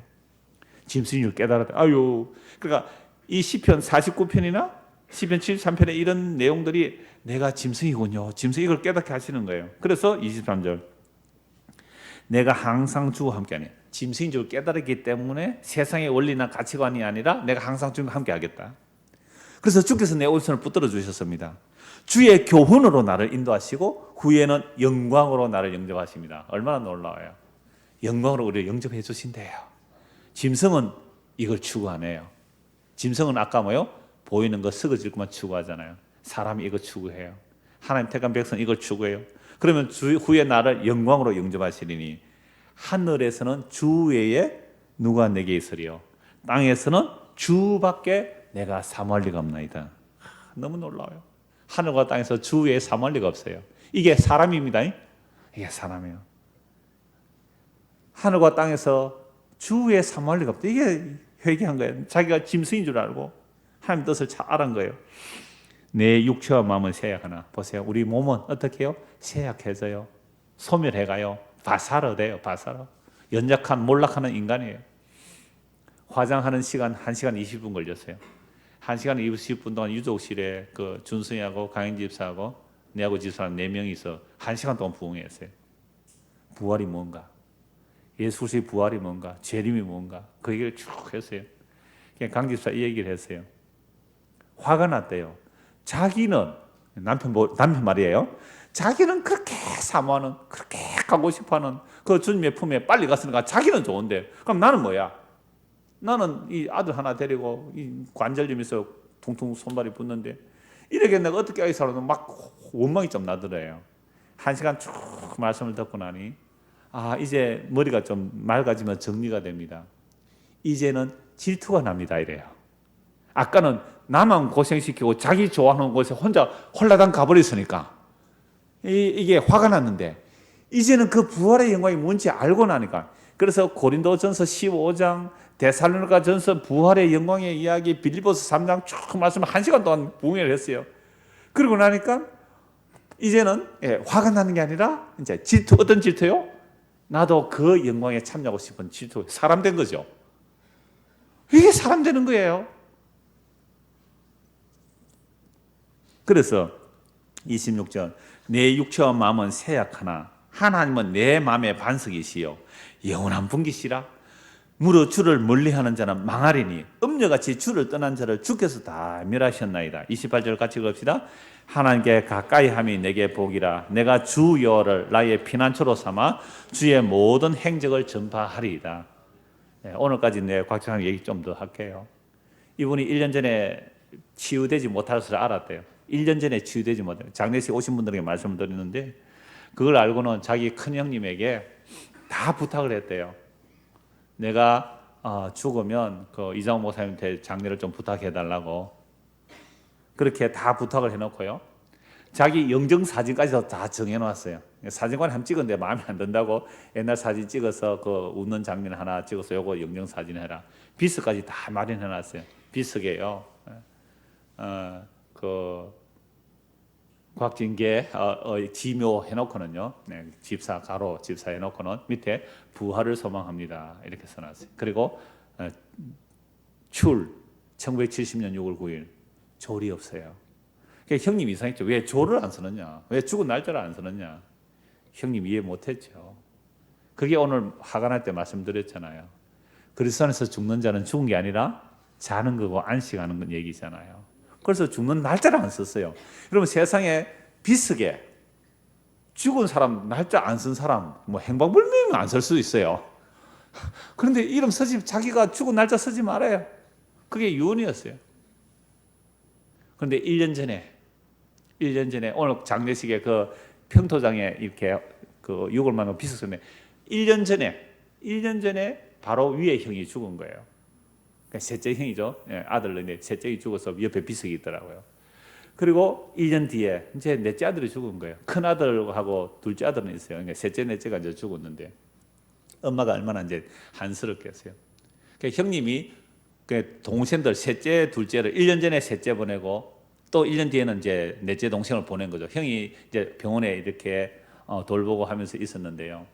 짐승인 줄 깨달았다. 그러니까 이 시편 49편이나 시편 73편에 이런 내용들이 내가 짐승이군요. 짐승, 이걸 깨닫게 하시는 거예요. 그래서 23절. 내가 항상 주와 함께하니, 짐승인 줄 깨달았기 때문에 세상의 원리나 가치관이 아니라 내가 항상 주와 함께하겠다. 그래서 주께서 내 오른손을 붙들어 주셨습니다. 주의 교훈으로 나를 인도하시고 후에는 영광으로 나를 영접하십니다. 얼마나 놀라워요. 영광으로 우리를 영접해 주신대요. 짐승은 이걸 추구하네요. 짐승은 아까 보이는 거 썩어질 것만 추구하잖아요. 사람이 이거 추구해요. 하나님 택한 백성은 이걸 추구해요. 그러면 주 후에 나를 영광으로 영접하시리니 하늘에서는 주 외에 누가 내게 있으리요, 땅에서는 주밖에 내가 사모할 리가 없나이다. 너무 놀라워요. 하늘과 땅에서 주 외에 사모할 리가 없어요. 이게 사람입니다. 이게 사람이에요. 하늘과 땅에서 주 외에 사모할 리가 없다. 이게 회개한 거예요. 자기가 짐승인 줄 알고 하나님 뜻을 잘 알은 거예요. 내 육체와 마음은 쇠약하나, 보세요. 우리 몸은 어떻게 해요? 쇠약해져요. 소멸해가요. 바사르돼요. 연약한 몰락하는 인간이에요. 화장하는 시간 1시간 20분 걸렸어요. 1시간 20분 동안 유족실에 그 준승이하고 강인 집사하고 내하고 집사람 4명이서 1시간 동안 부흥했어요. 부활이 뭔가, 예수 그리스도의 부활이 뭔가, 재림이 뭔가, 그 얘기를 쭉 했어요. 강 집사 이 얘기를 했어요. 화가 났대요. 자기는 남편 말이에요. 자기는 그렇게 사모하는, 그렇게 가고 싶어하는 그 주님의 품에 빨리 갔으니까 자기는 좋은데, 그럼 나는 뭐야? 나는 이 아들 하나 데리고 이 관절염 있어 퉁퉁 손발이 붓는데 이렇게 내가 어떻게 하기 살아도 막 원망이 좀 나더래요. 1시간 쭉 말씀을 듣고 나니 이제 머리가 좀 맑아지면 정리가 됩니다. 이제는 질투가 납니다 이래요. 아까는 나만 고생시키고 자기 좋아하는 곳에 혼자 홀라당 가버렸으니까 이게 화가 났는데 이제는 그 부활의 영광이 뭔지 알고 나니까, 그래서 고린도전서 15장, 데살로니가전서 부활의 영광의 이야기, 빌립보서 3장 쭉 말씀을 1시간 동안 부흥회를 했어요. 그러고 나니까 이제는 화가 나는 게 아니라 이제 질투, 어떤 질투요? 나도 그 영광에 참여하고 싶은 질투, 사람 된 거죠. 이게 사람 되는 거예요. 그래서 26절, 내 육체와 마음은 쇠약하나 하나님은 내 마음의 반석이시요 영원한 분기시라. 무릇 주를 멀리하는 자는 망하리니 음녀같이 주를 떠난 자를 주께서 다 멸하셨나이다. 28절 같이 읽읍시다. 하나님께 가까이 함이 내게 복이라. 내가 주 여호와를 나의 피난처로 삼아 주의 모든 행적을 전파하리이다. 오늘까지 내 곽장한 얘기 좀 더 할게요. 이분이 1년 전에 치유되지 못할 것을 알았대요. 1년 전에 치유되지 못해요. 장례식 오신 분들에게 말씀을 드리는데 그걸 알고는 자기 큰형님에게 다 부탁을 했대요. 내가 죽으면 그 이장호 목사님한테 장례를 좀 부탁해달라고 그렇게 다 부탁을 해놓고요. 자기 영정사진까지 다 정해놨어요. 사진관에 한번 찍었는데 마음에 안 든다고 옛날 사진 찍어서 그 웃는 장면 하나 찍어서 요거 영정사진 해라. 비석까지 다 마련해놨어요. 비석에요. 그 곽진계 지묘 해놓고는요. 집사 가로 집사 해놓고는 밑에 부활을 소망합니다. 이렇게 써놨어요. 그리고 출 1970년 6월 9일 조리 없어요. 그러니까 형님 이상했죠. 왜 조를 안 쓰느냐? 왜 죽은 날짜를 안 쓰느냐? 형님 이해 못했죠. 그게 오늘 화가 날 때 말씀드렸잖아요. 그리스도 안에서 죽는 자는 죽은 게 아니라 자는 거고 안식하는 건 얘기잖아요. 그래서 죽는 날짜를 안 썼어요. 여러분 세상에 비석에 죽은 사람 날짜 안 쓴 사람 뭐 행방불명이면 안 쓸 수도 있어요. 그런데 이름 쓰지 자기가 죽은 날짜 쓰지 말아요. 그게 유언이었어요. 그런데 1년 전에 오늘 장례식에 그 평토장에 이렇게 그 6월 만에 비석 썼는데 1년 전에 바로 위에 형이 죽은 거예요. 그러니까 셋째 형이죠. 아들인데 셋째 형이 죽어서 옆에 비석이 있더라고요. 그리고 1년 뒤에 이제 넷째 아들이 죽은 거예요. 큰 아들하고 둘째 아들은 있어요. 그러니까 셋째, 넷째가 이제 죽었는데 엄마가 얼마나 이제 한스럽겠어요. 그러니까 형님이 그 동생들 셋째, 둘째를 1년 전에 셋째 보내고 또 1년 뒤에는 이제 넷째 동생을 보낸 거죠. 형이 이제 병원에 이렇게 돌보고 하면서 있었는데요.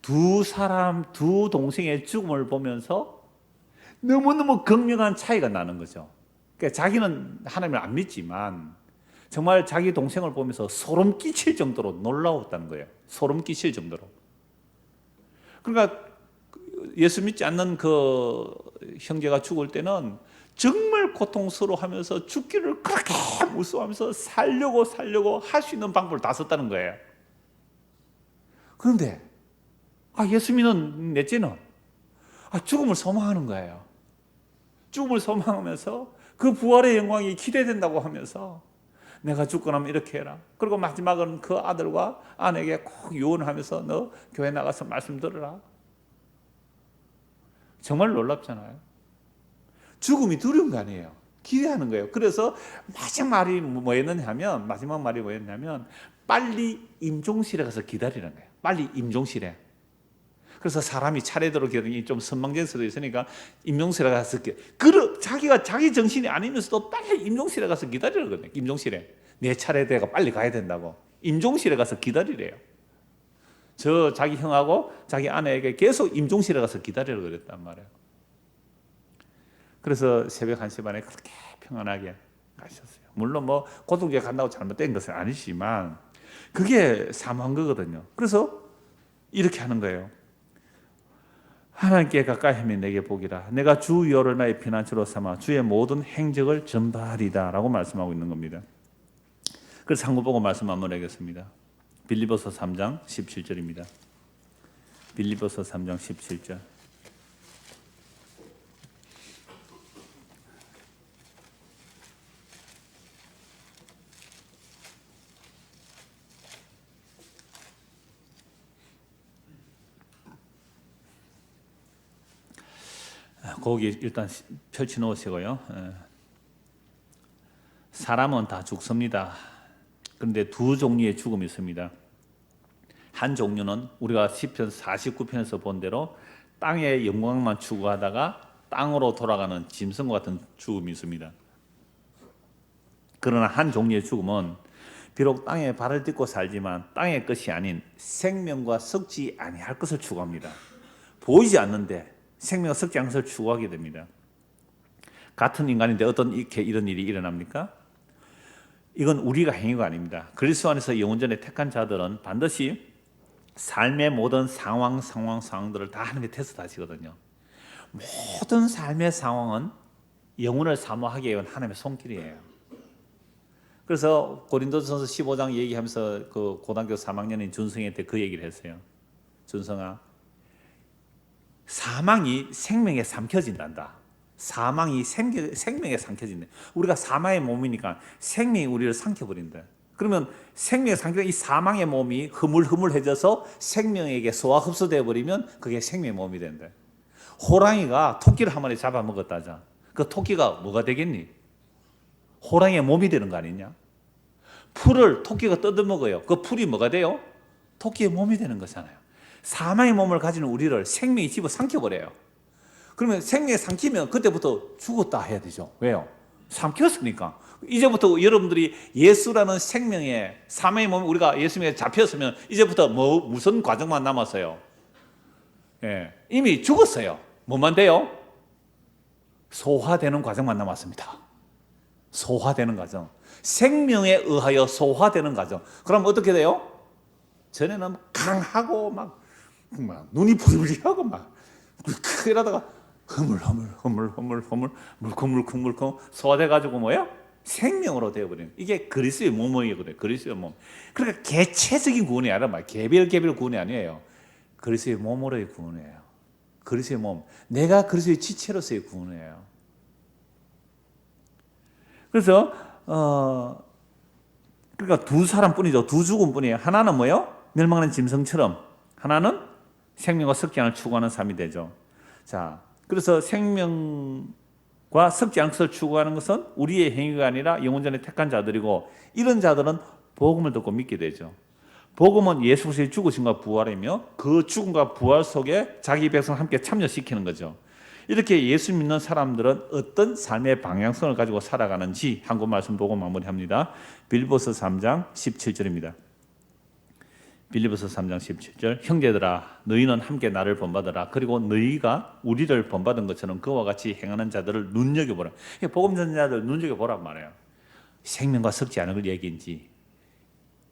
두 동생의 죽음을 보면서 너무너무 극명한 차이가 나는 거죠. 그러니까 자기는 하나님을 안 믿지만 정말 자기 동생을 보면서 소름 끼칠 정도로 놀라웠다는 거예요. 소름 끼칠 정도로. 그러니까 예수 믿지 않는 그 형제가 죽을 때는 정말 고통스러워하면서 죽기를 그렇게 무서워하면서 살려고 할 수 있는 방법을 다 썼다는 거예요. 그런데 예수 믿는 넷째는 죽음을 소망하는 거예요. 죽음을 소망하면서 그 부활의 영광이 기대된다고 하면서 내가 죽고 나면 이렇게 해라. 그리고 마지막은 그 아들과 아내에게 꼭 유언하면서 너 교회 나가서 말씀 들으라. 정말 놀랍잖아요. 죽음이 두려운 거 아니에요. 기대하는 거예요. 그래서 마지막 말이 뭐였냐면 빨리 임종실에 가서 기다리는 거예요. 빨리 임종실에. 그래서 사람이 차례대로 기다리니 좀 선망될 수도 있으니까 임종실에 가서 자기가 자기 정신이 아니면서도 빨리 임종실에 가서 기다리거든요. 임종실에 내 차례대가 빨리 가야 된다고 임종실에 가서 기다리래요. 저 자기 형하고 자기 아내에게 계속 임종실에 가서 기다리라고 그랬단 말이에요. 그래서 새벽 1시 반에 그렇게 평안하게 가셨어요. 물론 뭐 고통제 간다고 잘못된 것은 아니지만 그게 사모한 거거든요. 그래서 이렇게 하는 거예요. 하나님께 가까이 하면 내게 복이라. 내가 주 여호와를 나의 피난처로 삼아 주의 모든 행적을 전파하리다 라고 말씀하고 있는 겁니다. 그래서 한번 보고 말씀 마무리하겠습니다. 빌립보서 3장 17절입니다. 빌립보서 3장 17절. 거기 일단 펼쳐 놓으시고요. 사람은 다 죽습니다. 그런데 두 종류의 죽음이 있습니다. 한 종류는 우리가 시편 49편에서 본 대로 땅의 영광만 추구하다가 땅으로 돌아가는 짐승과 같은 죽음이 있습니다. 그러나 한 종류의 죽음은 비록 땅에 발을 딛고 살지만 땅의 것이 아닌 생명과 썩지 아니할 것을 추구합니다. 보이지 않는데 생명과 썩지 않은 것을 추구하게 됩니다. 같은 인간인데 어떤 이런 일이 일어납니까? 이건 우리가 행위가 아닙니다. 그리스도 안에서 영원전에 택한 자들은 반드시 삶의 모든 상황들을 다 하나님의 테스트 하시거든요. 모든 삶의 상황은 영혼을 사모하게 위한 하나님의 손길이에요. 그래서 고린도전서 15장 얘기하면서 그 고등학교 3학년인 준성이한테 그 얘기를 했어요. 준성아, 사망이 생명에 삼켜진단다. 사망이 생명에 삼켜진다. 우리가 사망의 몸이니까 생명이 우리를 삼켜버린다. 그러면 생명에 삼켜 이 사망의 몸이 흐물흐물해져서 생명에게 소화 흡수되어 버리면 그게 생명의 몸이 된다. 호랑이가 토끼를 한 마리 잡아먹었다자. 그 토끼가 뭐가 되겠니? 호랑이의 몸이 되는 거 아니냐? 풀을 토끼가 뜯어먹어요. 그 풀이 뭐가 돼요? 토끼의 몸이 되는 거잖아요. 사망의 몸을 가지는 우리를 생명이 집어 삼켜버려요. 그러면 생명에 삼키면 그때부터 죽었다 해야 되죠. 왜요? 삼켰으니까. 이제부터 여러분들이 예수라는 생명의 사망의 몸 우리가 예수님에 잡혔으면 이제부터 무슨 과정만 남았어요? 예, 이미 죽었어요. 뭐만 돼요? 소화되는 과정만 남았습니다. 소화되는 과정. 생명에 의하여 소화되는 과정. 그럼 어떻게 돼요? 전에는 강하고 막 눈이 부리부리하고 막 이러다가 흐물흐물 물컹물컹 소화돼가지고 뭐예요? 생명으로 되어버리는. 이게 그리스도의 몸이거든요. 그리스도의 몸. 그러니까 개체적인 구원이 아니라 개별 구원이 아니에요. 그리스도의 몸으로의 구원이에요. 그리스도의 몸. 내가 그리스도의 지체로서의 구원이에요. 그래서 그러니까 두 사람뿐이죠. 두 죽음뿐이에요. 하나는 뭐예요? 멸망하는 짐승처럼, 하나는 생명과 썩지 않을 추구하는 삶이 되죠. 자, 그래서 생명과 썩지 않을 것을 추구하는 것은 우리의 행위가 아니라 영원전에 택한 자들이고, 이런 자들은 복음을 듣고 믿게 되죠. 복음은 예수 그리스도의 죽으심과 부활이며 그 죽음과 부활 속에 자기 백성을 함께 참여시키는 거죠. 이렇게 예수 믿는 사람들은 어떤 삶의 방향성을 가지고 살아가는지 한 권 말씀 보고 마무리합니다. 빌립보서 3장 17절입니다. 빌립보서 3장 17절. 형제들아, 너희는 함께 나를 본받으라. 그리고 너희가 우리를 본받은 것처럼 그와 같이 행하는 자들을 눈여겨보라. 복음 전자들 눈여겨보란 말이에요. 생명과 썩지 않은 걸 얘기인지,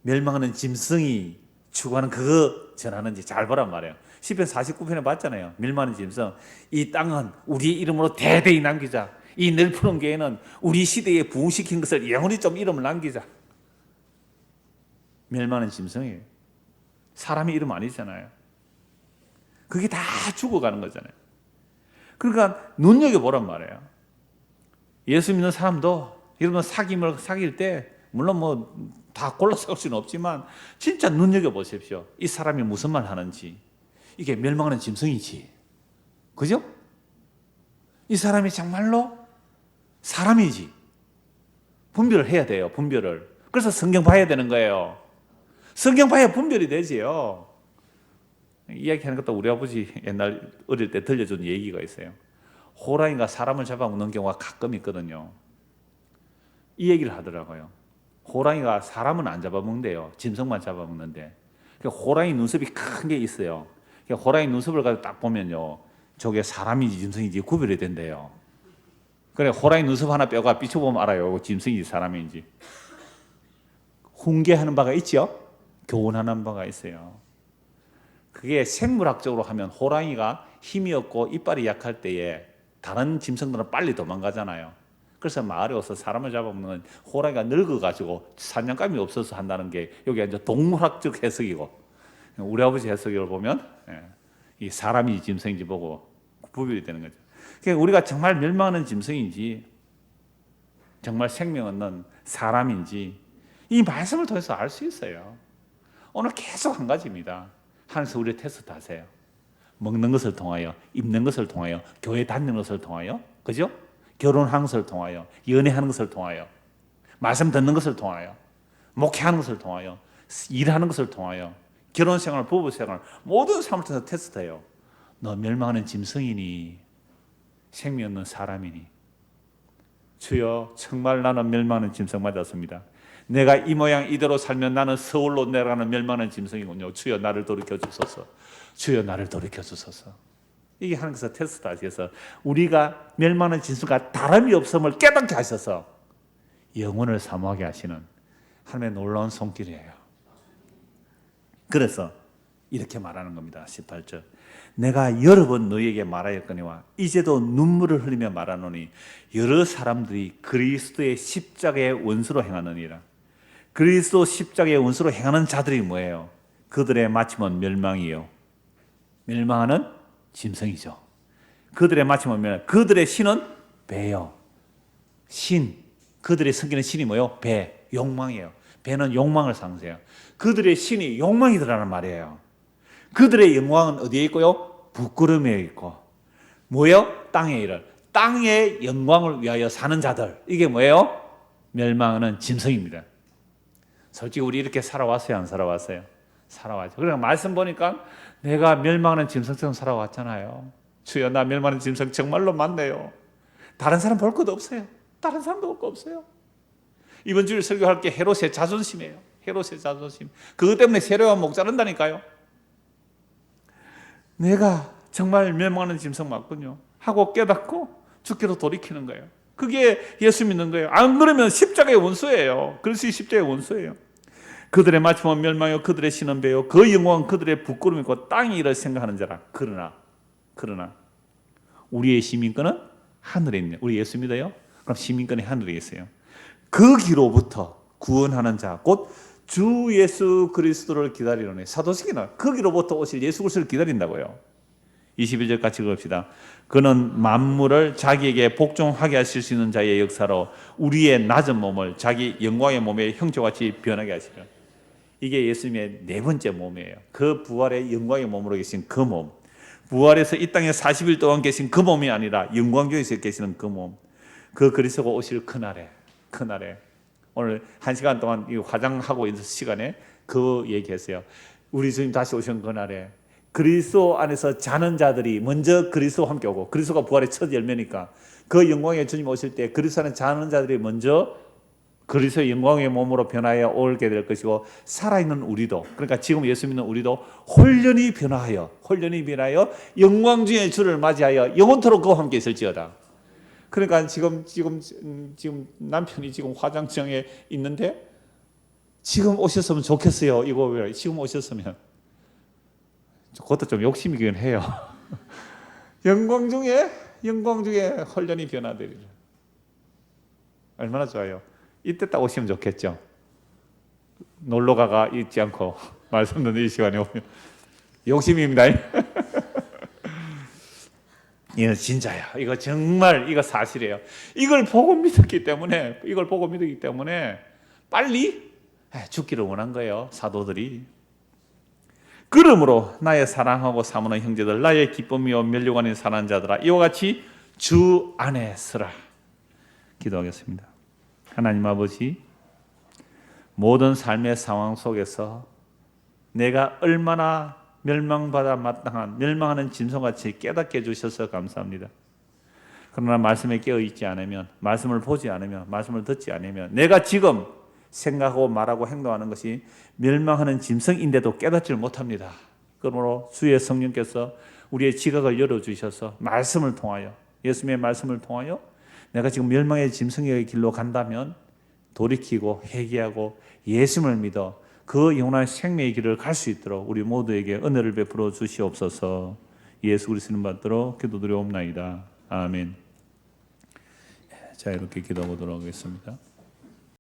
멸망하는 짐승이 추구하는 그거 전하는지 잘 보란 말이에요. 시편 49편에 봤잖아요. 멸망하는 짐승. 이 땅은 우리의 이름으로 대대히 남기자. 이 늘 푸른 교회는 우리 시대에 부흥시킨 것을 영원히 좀 이름을 남기자. 멸망하는 짐승이에요. 사람의 이름 아니잖아요. 그게 다 죽어가는 거잖아요. 그러니까 눈여겨보란 말이에요. 예수 믿는 사람도 여러분 사귈 때 물론 뭐 다 골라서 할 수는 없지만 진짜 눈여겨보십시오. 이 사람이 무슨 말 하는지. 이게 멸망하는 짐승이지. 그죠? 이 사람이 정말로 사람이지. 분별을 해야 돼요. 분별을. 그래서 성경 봐야 되는 거예요. 성경 봐야 분별이 되지요. 이야기하는 것도 우리 아버지 옛날 어릴 때 들려준 얘기가 있어요. 호랑이가 사람을 잡아먹는 경우가 가끔 있거든요. 이 얘기를 하더라고요. 호랑이가 사람은 안 잡아먹는데요. 짐승만 잡아먹는데. 호랑이 눈썹이 큰 게 있어요. 호랑이 눈썹을 가지고 딱 보면요, 저게 사람인지 짐승인지 구별이 된대요. 그래, 호랑이 눈썹 하나 뼈가 비춰보면 알아요. 짐승인지 사람인지. 훈계하는 바가 있죠? 교훈하는 바가 있어요. 그게 생물학적으로 하면 호랑이가 힘이 없고 이빨이 약할 때에 다른 짐승들은 빨리 도망가잖아요. 그래서 마을에 와서 사람을 잡아먹는 호랑이가 늙어가지고 사냥감이 없어서 한다는 게 여기 이제 동물학적 해석이고, 우리 아버지 해석을 보면 이 사람이 짐승인지 보고 구별이 되는 거죠. 그러니까 우리가 정말 멸망하는 짐승인지 정말 생명 없는 사람인지 이 말씀을 통해서 알 수 있어요. 오늘 계속 한 가지입니다. 하나님께서 우리를 테스트 하세요. 먹는 것을 통하여, 입는 것을 통하여, 교회 다니는 것을 통하여, 그죠? 결혼하는 것을 통하여, 연애하는 것을 통하여, 말씀 듣는 것을 통하여, 목회하는 것을 통하여, 일하는 것을 통하여, 결혼생활, 부부생활, 모든 삶을 통해서 테스트해요. 너 멸망하는 짐승이니 생명 없는 사람이니? 주여, 정말 나는 멸망하는 짐승 맞았습니다. 내가 이 모양 이대로 살면 나는 서울로 내려가는 멸망하는 짐승이군요. 주여 나를 돌이켜 주소서. 주여 나를 돌이켜 주소서. 이게 하나님께서 테스트 하셔서 우리가 멸망하는 짐승과 다름이 없음을 깨닫게 하셔서 영혼을 사모하게 하시는 하나님의 놀라운 손길이에요. 그래서 이렇게 말하는 겁니다. 18절. 내가 여러 번 너희에게 말하였거니와 이제도 눈물을 흘리며 말하노니 여러 사람들이 그리스도의 십자가의 원수로 행하느니라. 그리스도 십자가의 원수로 행하는 자들이 뭐예요? 그들의 마침은 멸망이요. 멸망하는 짐승이죠. 그들의 마침은 그들의 신은 배요. 신. 그들의 섬기는 신이 뭐예요? 배. 욕망이에요. 배는 욕망을 상징해요. 그들의 신이 욕망이더라는 말이에요. 그들의 영광은 어디에 있고요? 부끄러움에 있고. 뭐예요? 땅의 일을. 땅의 영광을 위하여 사는 자들. 이게 뭐예요? 멸망하는 짐승입니다. 솔직히 우리 이렇게 살아왔어요? 안 살아왔어요? 살아왔죠. 그러니까 말씀 보니까 내가 멸망하는 짐승처럼 살아왔잖아요. 주여 나 멸망하는 짐승 정말로 맞네요. 다른 사람 볼 것도 없어요. 다른 사람도 볼 거 없어요. 이번 주일 설교할 게 헤롯의 자존심이에요. 헤롯의 자존심. 그것 때문에 세례요한 목 자른다니까요. 내가 정말 멸망하는 짐승 맞군요 하고 깨닫고 주께로 돌이키는 거예요. 그게 예수 믿는 거예요. 안 그러면 십자가의 원수예요. 그리스도의 십자가의 원수예요. 그들의 마침은 멸망이요 그들의 신은 배요 그 영광은 그들의 부끄러움이고 땅이 이를 생각하는 자라. 그러나 우리의 시민권은 하늘에 있네. 우리 예수 믿어요? 그럼 시민권이 하늘에 있어요. 거기로부터 구원하는 자 곧 주 예수 그리스도를 기다리노니. 사도신경은 거기로부터 오실 예수 그리스도를 기다린다고요. 21절 같이 읽읍시다. 그는 만물을 자기에게 복종하게 하실 수 있는 자의 역사로 우리의 낮은 몸을 자기 영광의 몸의 형체같이 변하게 하시려. 이게 예수님의 네 번째 몸이에요. 그 부활의 영광의 몸으로 계신 그 몸. 부활해서 이 땅에 40일 동안 계신 그 몸이 아니라 영광교에서 계시는 그 몸. 그 그리스도가 오실 그날에 오늘 1시간 동안 화장하고 있는 시간에 그 얘기했어요. 우리 주님 다시 오신 그날에 그리스도 안에서 자는 자들이 먼저 그리스도와 함께 오고, 그리스도가 부활의 첫 열매니까 그 영광의 주님 오실 때 그리스도 안에 자는 자들이 먼저 그리스도의 영광의 몸으로 변하여 오게 될 것이고, 살아있는 우리도, 그러니까 지금 예수 믿는 우리도 홀연히 변화하여 영광 중의 주를 맞이하여 영원토록 그와 함께 있을지어다. 그러니까 지금 남편이 지금 화장정에 있는데 지금 오셨으면 좋겠어요. 이거 왜 지금 오셨으면. 그것도 좀 욕심이긴 해요. 영광 중에 홀연히 변화되리라. 얼마나 좋아요. 이때 딱 오시면 좋겠죠. 놀러가가 있지 않고 말씀 듣는 이 시간에 오면. 욕심입니다. 이거 진짜야. 이거 정말 이거 사실이에요. 이걸 보고 믿었기 때문에 빨리 죽기를 원한 거예요. 사도들이. 그러므로 나의 사랑하고 사모하는 형제들, 나의 기쁨이요 면류관인 사랑하는 자들아, 이와 같이 주 안에 서라. 기도하겠습니다. 하나님 아버지, 모든 삶의 상황 속에서 내가 얼마나 멸망받아 마땅한 멸망하는 짐승같이 깨닫게 해주셔서 감사합니다. 그러나 말씀에 깨어있지 않으면, 말씀을 보지 않으면, 말씀을 듣지 않으면 내가 지금 생각하고 말하고 행동하는 것이 멸망하는 짐승인데도 깨닫지를 못합니다. 그러므로 주의 성령께서 우리의 지각을 열어주셔서 말씀을 통하여, 예수님의 말씀을 통하여 내가 지금 멸망의 짐승의 길로 간다면 돌이키고 회개하고 예수님을 믿어 그 영원한 생명의 길을 갈 수 있도록 우리 모두에게 은혜를 베풀어 주시옵소서. 예수 그리스도를 받들어 기도드리옵나이다. 아멘. 자, 이렇게 기도하도록 하겠습니다.